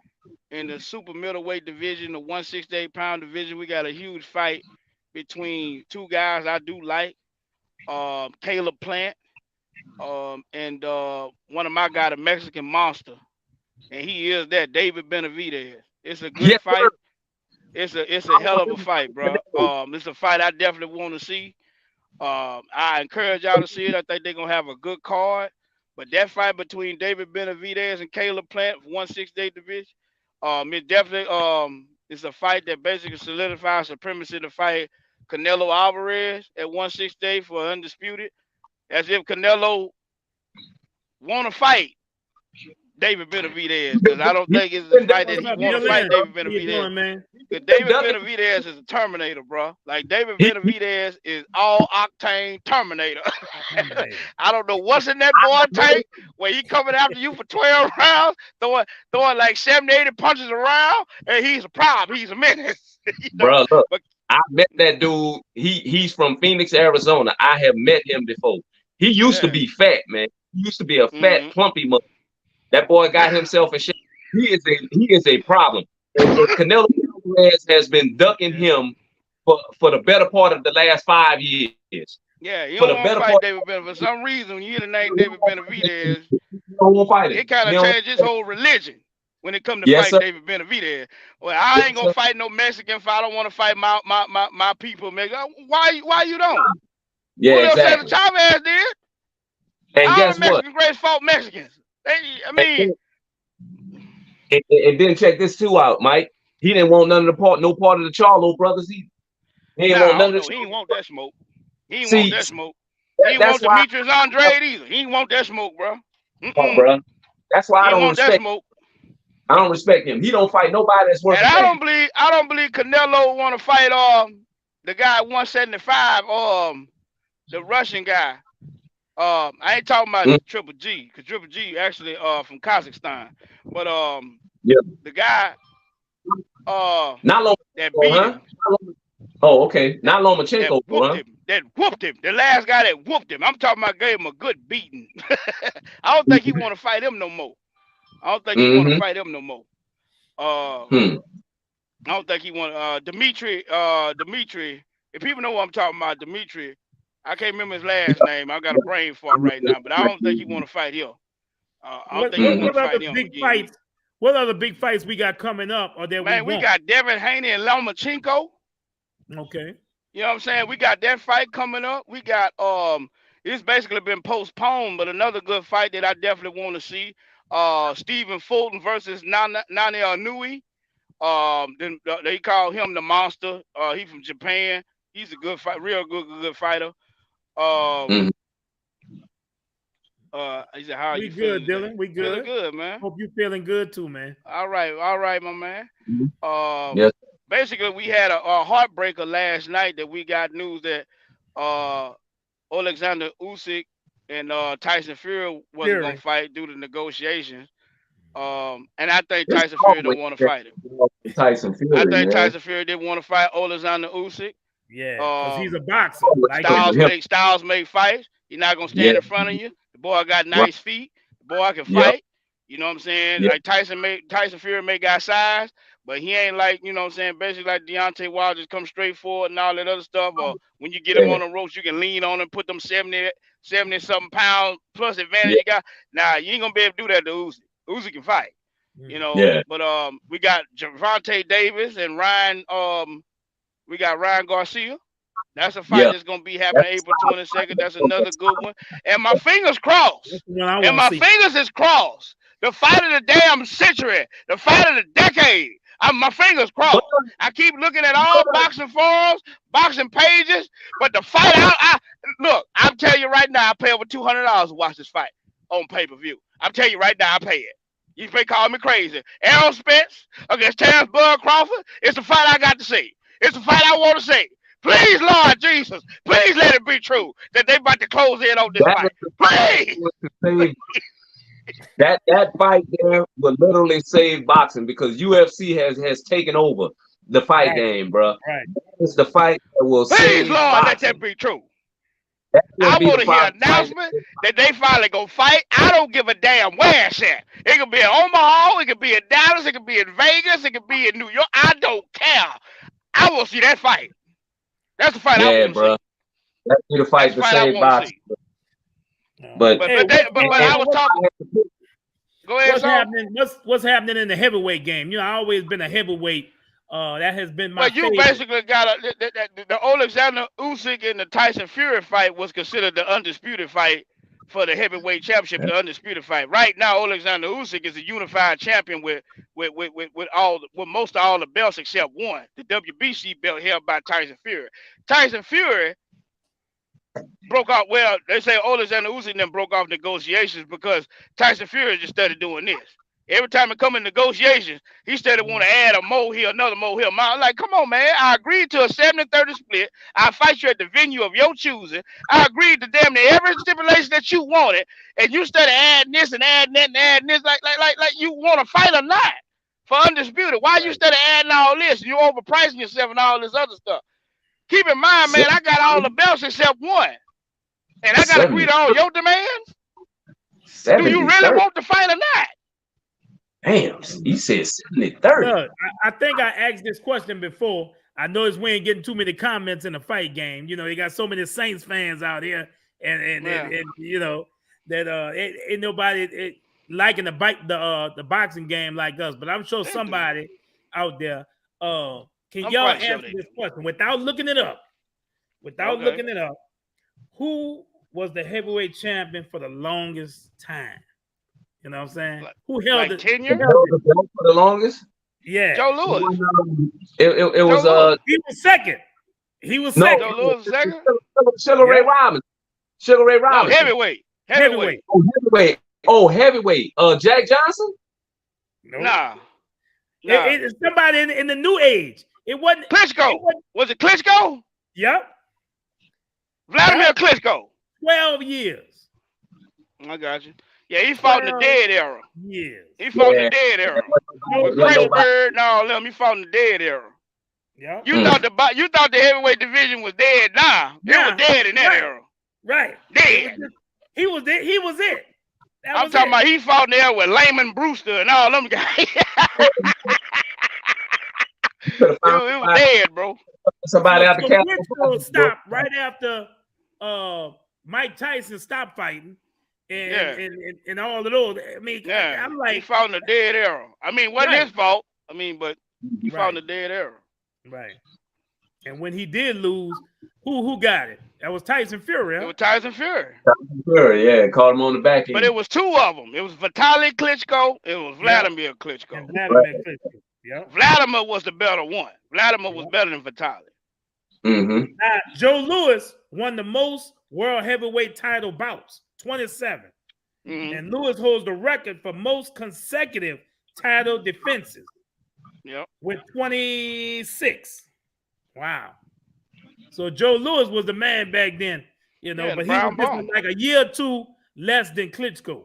Speaker 6: in the super middleweight division, the 168-pound division. We got a huge fight between two guys I do like, Caleb Plant, and one of my guys, the Mexican Monster, and he is that David Benavidez. It's a good fight. It's a hell of a fight, bro. It's a fight I definitely want to see. I encourage y'all to see it. I think they're gonna have a good card. But that fight between David Benavidez and Caleb Plant, 168 division, it definitely it's a fight that basically solidifies supremacy to fight Canelo Alvarez at 168 for undisputed. As if Canelo want to fight David Benavidez, because I don't think it's a fight that he want to fight David Benavidez. Because David Benavidez is a Terminator, bro. Like David Benavidez is all octane Terminator. I don't know what's in that boy tank where he coming after you for 12 rounds, throwing like 70, 80 punches around, and he's a problem. He's a menace. You know?
Speaker 7: Bro, look, I met that dude. He's from Phoenix, Arizona. I have met him before. He used to be fat, man. He used to be a fat, plumpy mother. That boy got himself in shape. He is a problem. And Canelo Alvarez has been ducking him for the better part of the last 5 years.
Speaker 6: Yeah, you don't want to fight David Benavidez. For some reason, when you hear the name David Benavidez, it kind of changed his whole religion when it comes to fight David Benavidez. Well, I ain't gonna fight no Mexican fight. I don't want to fight my people, man. Why you don't?
Speaker 7: Yeah,
Speaker 6: Julio
Speaker 7: exactly.
Speaker 6: Cesar Chavez did.
Speaker 7: And
Speaker 6: all
Speaker 7: guess
Speaker 6: the Mexican greats fought Mexicans. I mean,
Speaker 7: and then check this too out, Mike. He didn't want no part of the Charlo brothers either. He didn't want none of
Speaker 6: he didn't want that smoke. He didn't want that smoke. He didn't want Demetrius Andrade either. He didn't want that smoke, bro.
Speaker 7: Bro. That's why I don't respect.
Speaker 6: That smoke.
Speaker 7: I don't respect him. He don't fight nobody that's worth.
Speaker 6: And I don't believe Canelo want to fight the guy at 175, the Russian guy. I ain't talking about Triple G, because Triple G actually from Kazakhstan. But the guy
Speaker 7: not
Speaker 6: that beat him.
Speaker 7: Oh, okay. Not Lomachenko,
Speaker 6: that whooped him. The last guy that whooped him. I'm talking about gave him a good beating. I don't think he want to fight him no more. I don't think he want to fight him no more. I don't think he want Dimitri. If people know what I'm talking about, Dimitri. I can't remember his last name. I got a brain fart right now, but I don't think he want to fight him. I don't think he want to fight him again.
Speaker 5: What other big fights we got coming up? Or that
Speaker 6: we got Devin Haney and Lomachenko.
Speaker 5: Okay.
Speaker 6: You know what I'm saying? We got that fight coming up. We got it's basically been postponed, but another good fight that I definitely want to see. Stephen Fulton versus Nani Inoue. Then they call him the Monster. He from Japan. He's a good fight, real good fighter. He said, "How are you
Speaker 5: good,
Speaker 6: feeling,
Speaker 5: Dylan? We good.
Speaker 6: Feeling good, man.
Speaker 5: Hope you feeling good too, man.
Speaker 6: All right, my man.
Speaker 7: Yes.
Speaker 6: Basically, we had a heartbreaker last night that we got news that Alexander Usyk and Tyson Fury wasn't gonna fight due to negotiations. And I think Tyson Fury don't want to fight him.
Speaker 7: Tyson Fury.
Speaker 6: I think Tyson Fury didn't want to fight Alexander Usyk.
Speaker 5: Yeah, because he's a boxer. Like
Speaker 6: Styles make fights. He's not gonna stand in front of you. The boy got nice feet. The boy can fight. You know what I'm saying? Like Tyson Fury may got size, but he ain't like, you know what I'm saying, basically like Deontay Wilder, just come straight forward and all that other stuff. Or when you get him on the ropes, you can lean on him, put them 70 something pounds plus advantage you got. Nah, you ain't gonna be able to do that to Uzi. Uzi can fight. You know, but we got Gervonta Davis and Ryan Garcia. That's a fight that's gonna be happening April 22nd. That's another good one. And my fingers crossed. And my fingers is crossed. The fight of the damn century. The fight of the decade. My fingers crossed. I keep looking at all boxing forums, boxing pages, but the fight look, I'm telling you right now, I pay over $200 to watch this fight on pay-per-view. I'm telling you right now, I pay it. You may call me crazy. Errol Spence against Terrence Bud Crawford. It's the fight I got to see. It's the fight I want to see. Please, Lord Jesus, please let it be true that they about to close in on this fight. Please.
Speaker 7: That fight there will literally save boxing because UFC has taken over the fight game, bro.
Speaker 5: Right.
Speaker 7: It's the fight that will
Speaker 6: please,
Speaker 7: save
Speaker 6: Lord,
Speaker 7: boxing.
Speaker 6: let that be true. I want to hear an announcement that they finally gonna fight. I don't give a damn where it's at. It could be in Omaha, it could be in Dallas, it could be in Vegas, it could be in New York. I don't care. I want to see that fight. That's the fight I want to see.
Speaker 7: That's the fight to save boxing. But
Speaker 6: I was talking. Go ahead.
Speaker 5: What's happening in the heavyweight game? You know, I always been a heavyweight. That has been my.
Speaker 6: But you basically got the Alexander Usyk and the Tyson Fury fight was considered the undisputed fight for the heavyweight championship. The undisputed fight. Right now, Alexander Usyk is a unified champion with most of all the belts except one, the WBC belt held by Tyson Fury. Tyson Fury broke off. Well, they say Alexander Usyk then broke off negotiations because Tyson Fury just started doing this. Every time it come in negotiations, he started want to add a molehill, another molehill. I'm like, come on, man. I agreed to a 70-30 split. I fight you at the venue of your choosing. I agreed to damn near every stipulation that you wanted, and you started adding this and adding that and adding this, like you want to fight or not for undisputed. Why you started adding all this? You overpricing yourself and all this other stuff. Keep in mind, man, I got all the belts except one, and I got to agree to all your demands. Do you really want to fight or not?
Speaker 7: Damn, he said 70-30.
Speaker 5: I think I asked this question before. I noticed we ain't getting too many comments in the fight game. You know, you got so many Saints fans out here, and you know that ain't nobody liking the boxing game like us. But I'm sure somebody out there. Can y'all answer this question without looking it up? Looking it up, who was the heavyweight champion for the longest time? You know what I'm saying? Who held it?
Speaker 6: Tenure?
Speaker 7: For the longest?
Speaker 5: Yeah.
Speaker 6: Joe Louis.
Speaker 7: It was
Speaker 5: he was second. Joe
Speaker 6: Louis was second?
Speaker 7: Sugar Ray Robinson.
Speaker 6: No, heavyweight.
Speaker 7: Oh, heavyweight. Jack Johnson?
Speaker 5: Nope.
Speaker 6: Nah.
Speaker 5: It's somebody in the new age. It wasn't
Speaker 6: Klitschko. Was it Klitschko?
Speaker 5: Yep.
Speaker 6: Vladimir Klitschko.
Speaker 5: 12 years.
Speaker 6: I got you. Yeah, he fought in the dead era.
Speaker 5: Yes.
Speaker 6: He fought in the dead era. With Greenberg and all them, he fought in the dead era.
Speaker 5: Yeah.
Speaker 6: You thought the heavyweight division was dead. Nah, it was dead in that era.
Speaker 5: Right.
Speaker 6: Dead.
Speaker 5: He was it.
Speaker 6: I'm talking about he fought in there with Layman Brewster and all them guys. It was dead, bro.
Speaker 7: Somebody out the
Speaker 5: Klitschko stopped right after Mike Tyson stopped fighting. And all of those. I mean, I'm like,
Speaker 6: he fought in the dead era. I mean, wasn't his fault. I mean, but he fought in the dead era.
Speaker 5: Right. And when he did lose, who got it? That was Tyson Fury. Huh?
Speaker 6: It was Tyson Fury.
Speaker 7: Yeah, caught him on the back end.
Speaker 6: But it was two of them. It was Vitaly Klitschko. It was Vladimir Klitschko.
Speaker 5: And Vladimir Klitschko. Yeah.
Speaker 6: Vladimir was the better one. Vladimir was better than Vitaly.
Speaker 7: Mm-hmm.
Speaker 5: Joe Louis won the most world heavyweight title bouts. 27. Mm-hmm. And Lewis holds the record for most consecutive title defenses.
Speaker 6: Yep.
Speaker 5: With 26. Wow. So Joe Louis was the man back then, you know, but he was just like a year or two less than Klitschko.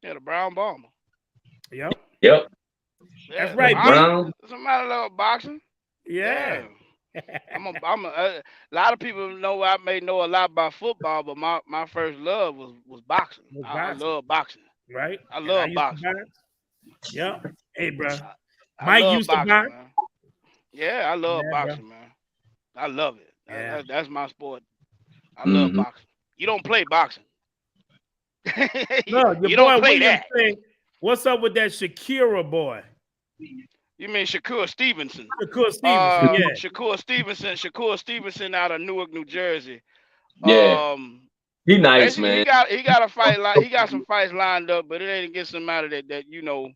Speaker 6: Yeah, the Brown Bomber.
Speaker 5: Yep.
Speaker 7: Yeah,
Speaker 5: that's right,
Speaker 6: Brown. Somebody love boxing.
Speaker 5: Yeah.
Speaker 6: A lot of people know I may know a lot about football, but my first love was boxing. I love boxing.
Speaker 5: Right?
Speaker 6: I
Speaker 5: And
Speaker 6: love
Speaker 5: used to
Speaker 6: boxing.
Speaker 5: box. Yep. Hey, bro.
Speaker 6: I
Speaker 5: Mike
Speaker 6: love
Speaker 5: used to
Speaker 6: boxing,
Speaker 5: box.
Speaker 6: man. Yeah, I love
Speaker 5: Yeah, bro.
Speaker 6: boxing, man. I love it.
Speaker 5: Yeah.
Speaker 6: That's my sport. I love
Speaker 7: Mm-hmm.
Speaker 6: boxing. You don't play boxing.
Speaker 5: Look, your
Speaker 6: You don't
Speaker 5: boy
Speaker 6: play
Speaker 5: William
Speaker 6: that.
Speaker 5: say, "What's up with that Shakira boy?"
Speaker 6: You mean Shakur Stevenson?
Speaker 5: Shakur Stevenson. Yeah.
Speaker 6: Shakur Stevenson out of Newark, New Jersey.
Speaker 7: Yeah, he nice,
Speaker 6: Basically,
Speaker 7: man.
Speaker 6: he got a fight he got some fights lined up, but it ain't against somebody that you know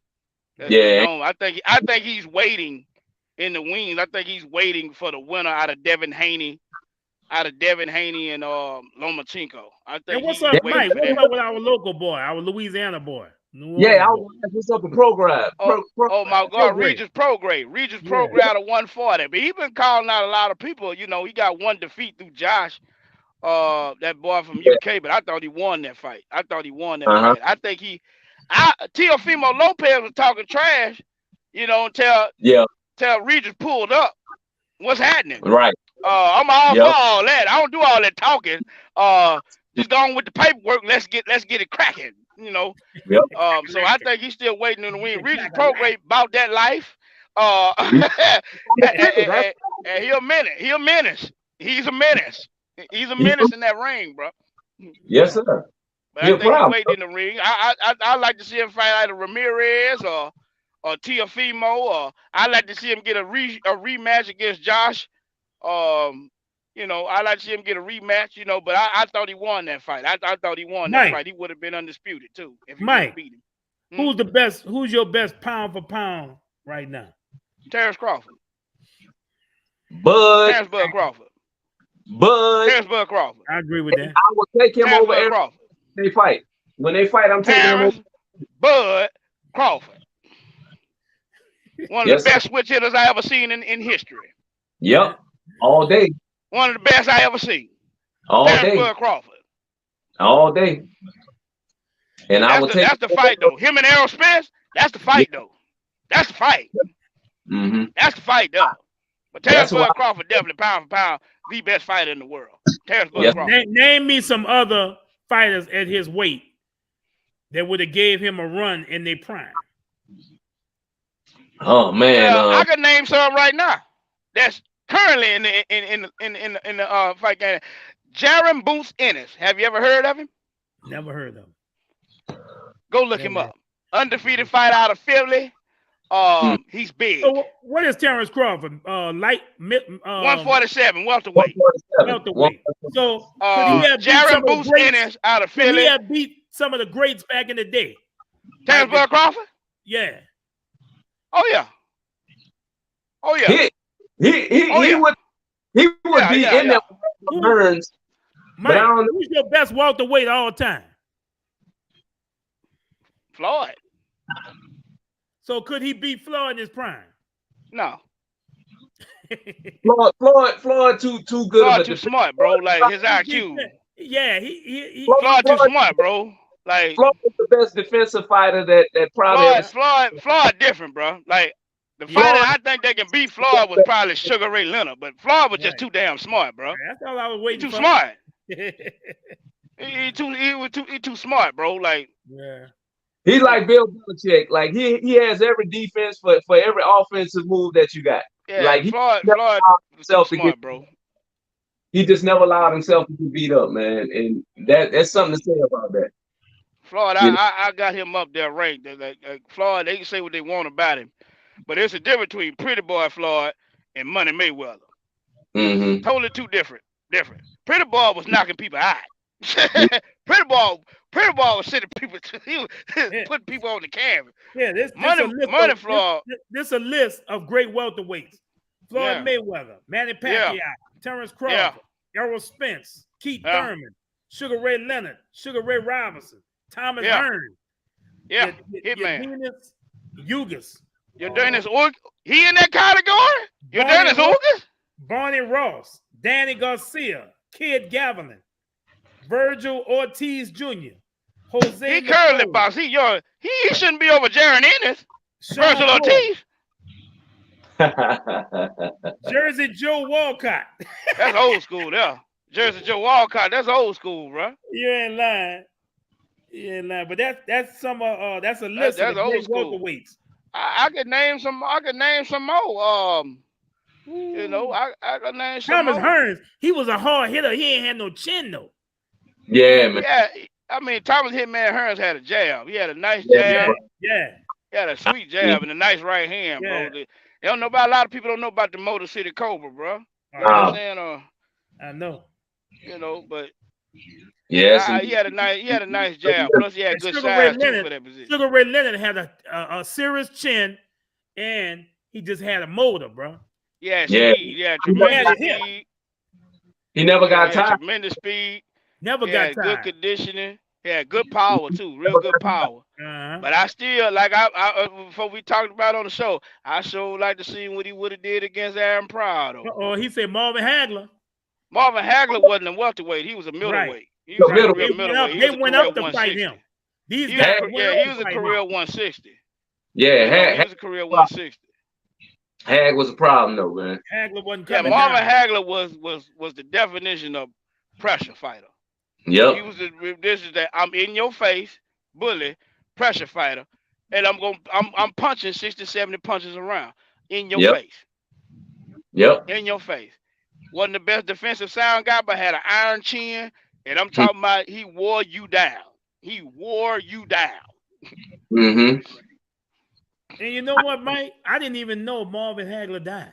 Speaker 6: that's
Speaker 7: Yeah,
Speaker 6: known. I think he's waiting in the wings. I think he's waiting for the winner out of Devin Haney and Lomachenko. I think
Speaker 5: And what's
Speaker 6: he's
Speaker 5: up,
Speaker 6: waiting
Speaker 5: Mike?
Speaker 6: for
Speaker 5: What's
Speaker 6: that.
Speaker 5: up with our local boy, our Louisiana boy, New
Speaker 7: yeah.
Speaker 5: Orleans
Speaker 7: I
Speaker 5: boy?
Speaker 7: was like, what's up with program?
Speaker 6: Oh my God,
Speaker 5: Prograde.
Speaker 6: Regis
Speaker 5: Yeah.
Speaker 6: Prograde out of 140. But he been calling out a lot of people. You know, he got one defeat through Josh, that boy from UK. But I thought he won that fight.
Speaker 7: Uh-huh.
Speaker 6: I think Teofimo Lopez was talking trash. You know, until
Speaker 7: Yeah,
Speaker 6: Regis pulled up. What's happening?
Speaker 7: right.
Speaker 6: I'm all
Speaker 7: Yep.
Speaker 6: for all that. I don't do all that talking. Just go on with the paperwork. Let's get it cracking. You know.
Speaker 7: Yep.
Speaker 6: So I think he's still waiting in the wing. Regis Prograde about that life. And he'll menace. He's a menace. He's a menace in that ring, bro.
Speaker 7: Yes, sir.
Speaker 6: But
Speaker 7: You're
Speaker 6: I think he's
Speaker 7: proud.
Speaker 6: waiting in the ring. I like to see him fight either Ramirez or Teofimo, or I like to see him get a rematch against Josh. You know, I like to see him get a rematch. You know, but I thought he won that fight. I thought he won that
Speaker 5: Mike.
Speaker 6: fight. He would have been undisputed too if he
Speaker 5: Mike.
Speaker 6: beat him.
Speaker 5: Who's the best? Who's your best pound for pound right now?
Speaker 6: Terrence Crawford.
Speaker 7: Bud,
Speaker 6: Terrence Bud Crawford.
Speaker 5: I agree with that.
Speaker 7: I will take him
Speaker 6: Terrence
Speaker 7: over
Speaker 6: Bud
Speaker 7: every
Speaker 6: Crawford.
Speaker 7: they fight. When they fight, I'm taking him over.
Speaker 6: Terrence Bud Crawford. One of
Speaker 7: Yes,
Speaker 6: the best
Speaker 7: sir.
Speaker 6: switch hitters I ever seen in history.
Speaker 7: Yep. All day.
Speaker 6: One of the best I ever seen.
Speaker 7: All
Speaker 6: Terrence
Speaker 7: day.
Speaker 6: Bud Crawford.
Speaker 7: All day. And I will take
Speaker 6: That's the fight though. Him and Errol Spence, that's the fight though. That's the fight.
Speaker 7: Mm-hmm.
Speaker 6: That's the fight though. But Terrence
Speaker 7: That's why-
Speaker 6: Bud Crawford definitely pound for pound the best fighter in the world. Terrence Bud
Speaker 7: Yes.
Speaker 6: Crawford.
Speaker 5: Name me some other fighters at his weight that would have gave him a run in their prime.
Speaker 7: Oh man.
Speaker 6: I can name some right now. That's currently in the fight game. Jaron Boots Ennis. Have you ever heard of him?
Speaker 5: Never heard of him.
Speaker 6: Go look him up. Undefeated fight out of Philly. He's big.
Speaker 5: So what is Terrence Crawford?
Speaker 6: 147, welterweight.
Speaker 7: 147.
Speaker 5: Welterweight. So could he have beat
Speaker 6: Jaron
Speaker 5: some of the
Speaker 6: Boots
Speaker 5: greats?
Speaker 6: Ennis out of
Speaker 5: Could he
Speaker 6: Philly.
Speaker 5: have beat some of the greats back in the day?
Speaker 6: Terrence Bud Crawford?
Speaker 5: Yeah.
Speaker 6: Oh yeah. Oh yeah.
Speaker 7: He would be in there with Burns.
Speaker 5: Mike,
Speaker 7: But I don't-
Speaker 5: who's your best welterweight of all time?
Speaker 6: Floyd.
Speaker 5: So could he beat Floyd in his prime?
Speaker 6: No.
Speaker 7: Floyd too good
Speaker 6: Floyd
Speaker 7: of a
Speaker 6: too smart, bro. Like his IQ.
Speaker 5: Yeah, he
Speaker 6: Floyd too smart, bro. Like
Speaker 7: Floyd is the best defensive fighter that probably
Speaker 6: Floyd different, bro. Like the fighter I think they can beat Floyd was probably Sugar Ray Leonard, but Floyd was just too damn smart, bro.
Speaker 5: That's all I was
Speaker 6: He
Speaker 5: waiting
Speaker 6: too
Speaker 5: for.
Speaker 6: smart. He too smart, bro. Like
Speaker 5: Yeah.
Speaker 7: he's like Bill Belichick. Like he has every defense for every offensive move that you got.
Speaker 6: yeah,
Speaker 7: Like
Speaker 6: Floyd
Speaker 7: never
Speaker 6: was
Speaker 7: himself
Speaker 6: too
Speaker 7: to
Speaker 6: smart,
Speaker 7: get-
Speaker 6: bro.
Speaker 7: He just never allowed himself to get beat up, man. And that's something to say about that.
Speaker 6: Floyd,
Speaker 7: Yeah.
Speaker 6: I got him up there ranked. Like Floyd, they can say what they want about him, but there's a difference between Pretty Boy Floyd and Money Mayweather.
Speaker 7: Mm-hmm.
Speaker 6: Totally two different. Pretty Boy was knocking people out. Pretty Boy was sending people he was putting people on the canvas.
Speaker 5: Yeah, this a list of great welterweights. Floyd Mayweather, Manny Pacquiao, Terrence Crawford, Errol Spence, Keith Thurman, Sugar Ray Leonard, Sugar Ray Robinson, Thomas Hearn.
Speaker 6: Yeah, Hitman.
Speaker 5: Ugas.
Speaker 6: Dennis Ugas. He in that category? You're Dennis Ugas?
Speaker 5: Barney Ross, Danny Garcia, Kid Gavilan, Virgil Ortiz Jr., Jose.
Speaker 6: He currently box. He shouldn't be over Jaron Ennis. Virgil Ortiz.
Speaker 5: Jersey Joe Walcott.
Speaker 6: That's old school there. Jersey Joe Walcott, that's old school, bro.
Speaker 5: You ain't lying. You ain't lying. But that's some that's a list
Speaker 6: That's
Speaker 5: of the
Speaker 6: old
Speaker 5: great
Speaker 6: school.
Speaker 5: welterweights.
Speaker 6: I could name some. I could name some more. You know, I could name some
Speaker 5: Thomas
Speaker 6: more.
Speaker 5: Hearns, he was a hard hitter. He ain't had no chin though.
Speaker 7: Yeah, man.
Speaker 6: Yeah, I mean Thomas Hitman Hearns had a jab. He had a nice
Speaker 5: Yeah,
Speaker 6: jab.
Speaker 5: yeah.
Speaker 6: He had a sweet jab and a nice right hand,
Speaker 5: Yeah.
Speaker 6: bro. They don't know about, a lot of people don't know about the Motor City Cobra, bro. You know what I'm saying?
Speaker 5: I know.
Speaker 6: You know, but
Speaker 7: Yes.
Speaker 6: he had a nice jab. Plus he had good
Speaker 5: Sugar Ray
Speaker 6: size too
Speaker 5: Leonard,
Speaker 6: for that position.
Speaker 5: Sugar Ray Leonard had a serious chin, and he just had a motor, bro.
Speaker 6: Yeah,
Speaker 7: Yeah.
Speaker 6: speed. Yeah, tremendous
Speaker 5: Yeah.
Speaker 6: speed.
Speaker 7: He never got
Speaker 6: He had
Speaker 7: tired.
Speaker 6: tremendous speed.
Speaker 5: Never
Speaker 6: He
Speaker 5: got
Speaker 6: had
Speaker 5: tired.
Speaker 6: good conditioning. He had good power too, real good power.
Speaker 5: Uh-huh.
Speaker 6: But I still like I before we talked about on the show, I sure like to see what he would have did against Aaron Pryor.
Speaker 5: Oh, he said Marvin Hagler.
Speaker 6: Marvin Hagler wasn't a welterweight; he was a middleweight.
Speaker 5: Right.
Speaker 6: He was
Speaker 7: Middleweight.
Speaker 6: a real middleweight.
Speaker 5: They went up to fight
Speaker 6: 160.
Speaker 5: him. These
Speaker 6: He
Speaker 5: guys
Speaker 6: was,
Speaker 5: went up
Speaker 6: he
Speaker 5: to
Speaker 6: was a
Speaker 5: fight
Speaker 6: career
Speaker 5: him.
Speaker 6: 160.
Speaker 7: Yeah,
Speaker 6: He was a career 160.
Speaker 7: Hag was a problem though, man.
Speaker 5: Hagler wasn't
Speaker 6: Yeah,
Speaker 5: coming
Speaker 6: Marvin
Speaker 5: down.
Speaker 6: Hagler was the definition of pressure fighter.
Speaker 7: Yep.
Speaker 6: He was this is that I'm in your face, bully, pressure fighter, and I'm punching 60, 70 punches around in your face.
Speaker 7: Yep.
Speaker 6: In your face. Wasn't the best defensive sound guy, but had an iron chin, and I'm talking about he wore you down. He wore you down.
Speaker 7: Mm-hmm.
Speaker 5: And you know what, Mike? I didn't even know Marvin Hagler died.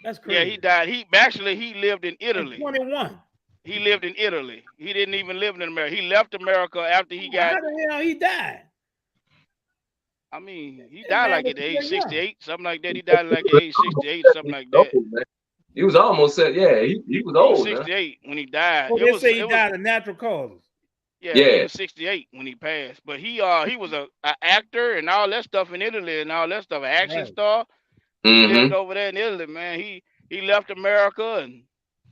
Speaker 5: That's crazy.
Speaker 6: Yeah, he died. He lived in Italy.
Speaker 5: 21.
Speaker 6: He lived in Italy. He didn't even live in America. He left America after he got.
Speaker 5: How the hell he died?
Speaker 6: I mean, he
Speaker 5: That
Speaker 6: died
Speaker 5: man
Speaker 6: like
Speaker 5: was
Speaker 6: at the age
Speaker 5: still young.
Speaker 6: 68, something like that. He died like at age 68, something like that.
Speaker 7: He was almost said, yeah, he was
Speaker 6: He was
Speaker 7: old.
Speaker 6: 68 when he died.
Speaker 5: Well, they say he died of natural causes.
Speaker 6: Yeah,
Speaker 7: Yeah.
Speaker 6: he was 68 when he passed. But he was a actor and all that stuff in Italy and all that stuff, an action
Speaker 5: Right.
Speaker 6: star. He lived
Speaker 7: Mm-hmm.
Speaker 6: over there in Italy, man. He left America and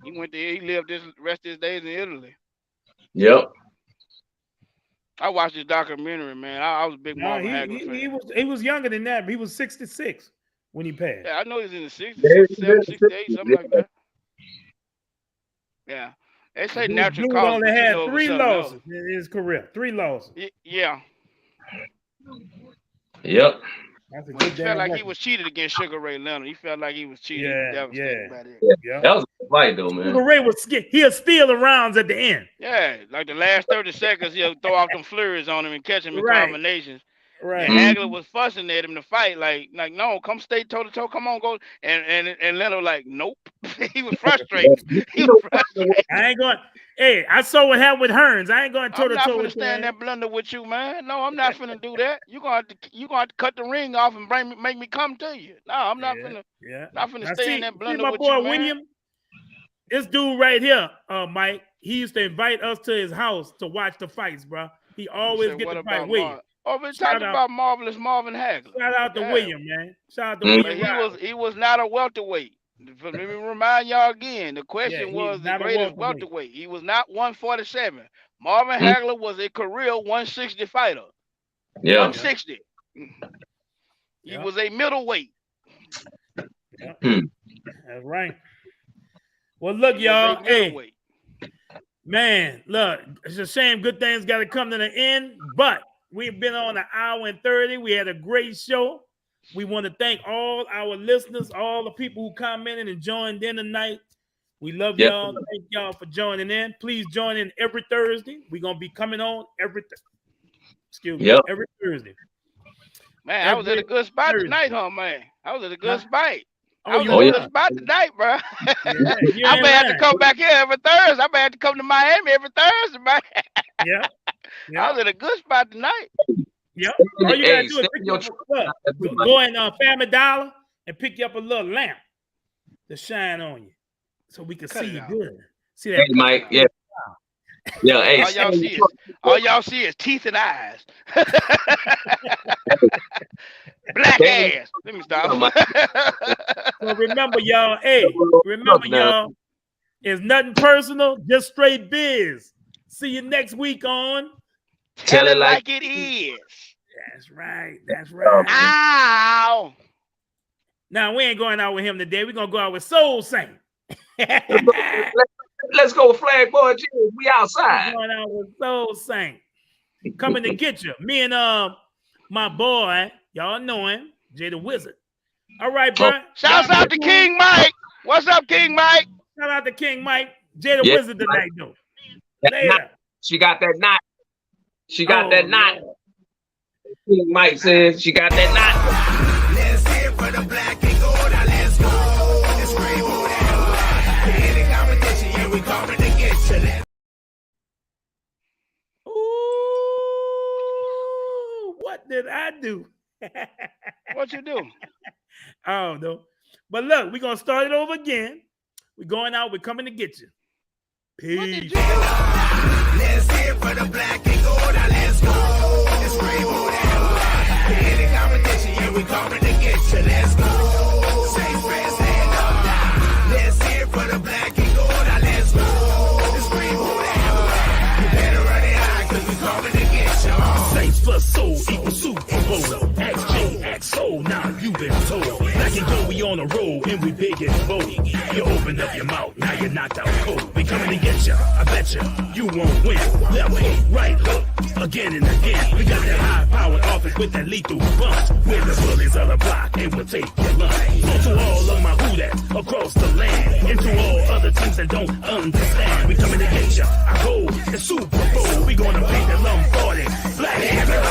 Speaker 6: he lived this rest of his days in Italy.
Speaker 7: Yep.
Speaker 6: I watched this documentary, man. I was a big
Speaker 5: No,
Speaker 6: Marvin Hagler fan.
Speaker 5: he was younger than that. But he was 66 when he passed.
Speaker 6: Yeah, I know he's in the 60s,
Speaker 7: Yeah,
Speaker 6: 67, 68, something
Speaker 7: yeah.
Speaker 6: like that. Yeah. They say natural
Speaker 5: Dude
Speaker 6: causes.
Speaker 5: only
Speaker 6: but you
Speaker 5: had
Speaker 6: know it was
Speaker 5: 3
Speaker 6: something else.
Speaker 5: losses in his career. 3 losses.
Speaker 6: Yeah.
Speaker 7: Yep.
Speaker 5: That's a
Speaker 6: He
Speaker 5: good
Speaker 6: felt
Speaker 5: damn
Speaker 6: like he
Speaker 5: record.
Speaker 6: was cheated against Sugar Ray Leonard. He felt like he was cheated. He was
Speaker 5: Yeah,
Speaker 6: devastated
Speaker 5: yeah.
Speaker 6: by that.
Speaker 5: Yeah.
Speaker 7: That was a good fight though,
Speaker 5: Sugar
Speaker 7: man.
Speaker 5: Ray was scared. He'll steal the rounds at the end.
Speaker 6: Yeah, like the last 30 seconds, he'll throw out them flurries on him and catch him in
Speaker 5: Right.
Speaker 6: combinations.
Speaker 5: Right.
Speaker 6: And Hagler was fussing at him to fight, like no, come stay toe to toe, come on, go. And Leonard like, nope. He was frustrated. He was frustrated.
Speaker 5: I ain't going. Hey, I saw what happened with Hearns. I ain't going toe
Speaker 6: I'm
Speaker 5: to
Speaker 6: not
Speaker 5: toe
Speaker 6: gonna
Speaker 5: with
Speaker 6: stand
Speaker 5: him.
Speaker 6: that blunder with you, man. No, I'm not finna do that. You gonna have to cut the ring off and make me come to you. No, I'm not finna.
Speaker 5: Yeah.
Speaker 6: Not finna
Speaker 5: Now,
Speaker 6: stay in that blunder
Speaker 5: my
Speaker 6: with
Speaker 5: boy
Speaker 6: you, man.
Speaker 5: William. This dude right here, Mike. He used to invite us to his house to watch the fights, bro. He always
Speaker 6: Said,
Speaker 5: get
Speaker 6: what
Speaker 5: to
Speaker 6: about
Speaker 5: fight William.
Speaker 6: Oh, we
Speaker 5: Shout
Speaker 6: talked
Speaker 5: out-
Speaker 6: about marvelous Marvin Hagler.
Speaker 5: Shout out to
Speaker 6: Yeah.
Speaker 5: William, man. Shout out to
Speaker 7: Mm.
Speaker 6: But
Speaker 5: William.
Speaker 6: he was not a welterweight. Let me remind y'all again. The question
Speaker 5: he
Speaker 6: was
Speaker 5: is
Speaker 6: the
Speaker 5: not a
Speaker 6: greatest
Speaker 5: welterweight.
Speaker 6: welterweight. He was not 147. Marvin
Speaker 7: Mm.
Speaker 6: Hagler was a career 160 fighter.
Speaker 7: Yeah.
Speaker 6: 160. He
Speaker 5: Yeah.
Speaker 6: was a middleweight.
Speaker 5: That's right. Well, look,
Speaker 6: He was
Speaker 5: y'all.
Speaker 6: a
Speaker 5: Hey,
Speaker 6: middleweight.
Speaker 5: man, look, it's a shame good things got to come to the end, but we've been on 1 hour and 30. We had a great show. We want to thank all our listeners, all the people who commented and joined in tonight. We love
Speaker 7: Yep.
Speaker 5: y'all. Thank y'all for joining in. Please join in every Thursday. We're going to be coming on every
Speaker 7: Yep.
Speaker 5: every Thursday.
Speaker 6: Man, I was at a good spot
Speaker 5: Thursday.
Speaker 6: tonight, huh, man? I was at a good
Speaker 5: Huh?
Speaker 6: spot. I
Speaker 5: Oh,
Speaker 6: was
Speaker 5: you
Speaker 6: at a
Speaker 7: yeah.
Speaker 6: good spot tonight, bro.
Speaker 5: Yeah, you
Speaker 6: I
Speaker 5: ain't
Speaker 6: may have to
Speaker 5: lying.
Speaker 6: come back here every Thursday. I may have to come to Miami every Thursday, man.
Speaker 5: Yeah.
Speaker 6: I was at a good spot tonight.
Speaker 5: Yep. All you gotta
Speaker 7: Hey,
Speaker 5: do is
Speaker 7: stay
Speaker 5: pick
Speaker 7: in your
Speaker 5: up go in Family Dollar and pick you up a little lamp to shine on you, so we can
Speaker 6: Cut
Speaker 5: see
Speaker 6: it
Speaker 5: you
Speaker 6: out.
Speaker 5: good. See
Speaker 7: Hey,
Speaker 5: that?
Speaker 7: Mike. Yeah. Yeah. Hey.
Speaker 6: All y'all see is teeth and eyes. Black ass. Let me stop.
Speaker 5: So remember, y'all. Hey, remember, y'all. It's nothing personal, just straight biz. See you next week on.
Speaker 6: Tell it like it is.
Speaker 5: That's right. That's right.
Speaker 6: Ow.
Speaker 5: Now, we ain't going out with him today. We're going to go out with Soul Saint.
Speaker 7: Let's go, Flag Boy Jim. We outside.
Speaker 5: We're going out with Soul Saint. Coming to get you. Me and my boy, y'all know him, Jay the Wizard. All right, bro.
Speaker 6: Shouts out to King Mike. What's up, King Mike?
Speaker 5: Shout out to King Mike. Jay the Wizard tonight, though. Later.
Speaker 7: She got that knot. She got that knot. King Mike says she got that knot.
Speaker 3: Let's hear for the black and gold. Now let's go. Let's scream for that. Any competition, yeah, we coming to get you.
Speaker 5: Ooh, what did I do?
Speaker 6: What you do?
Speaker 5: I don't know. But look, we're going to start it over again. We're going out. We're coming to get you. Peace.
Speaker 3: Let's hear for the black and gold. Now let's go. Let's scream for that. Any competition, yeah, we coming to get you. Let's go. Say fast, stand up now. Let's hear for the black and gold. Now let's go. Let's scream for that. You better run it high, cause we coming to get you.
Speaker 5: Saints plus soul equals Super Bowl. Ask J, ask Soul, now you been told. Black and gold, we on a roll, and we big and bold. You open up your mouth, now you're knocked out cold. We coming to get ya, I bet you won't win. Left hook, right hook, again and again. We got that high-powered offense with that lethal bunch. We're the bullies of the block, and we'll take your lunch. So to all of my who-dat across the land, and to all other teams that don't understand, we coming to get ya. Our goal is Super Bowl. We gonna paint that Lombardi black and gold.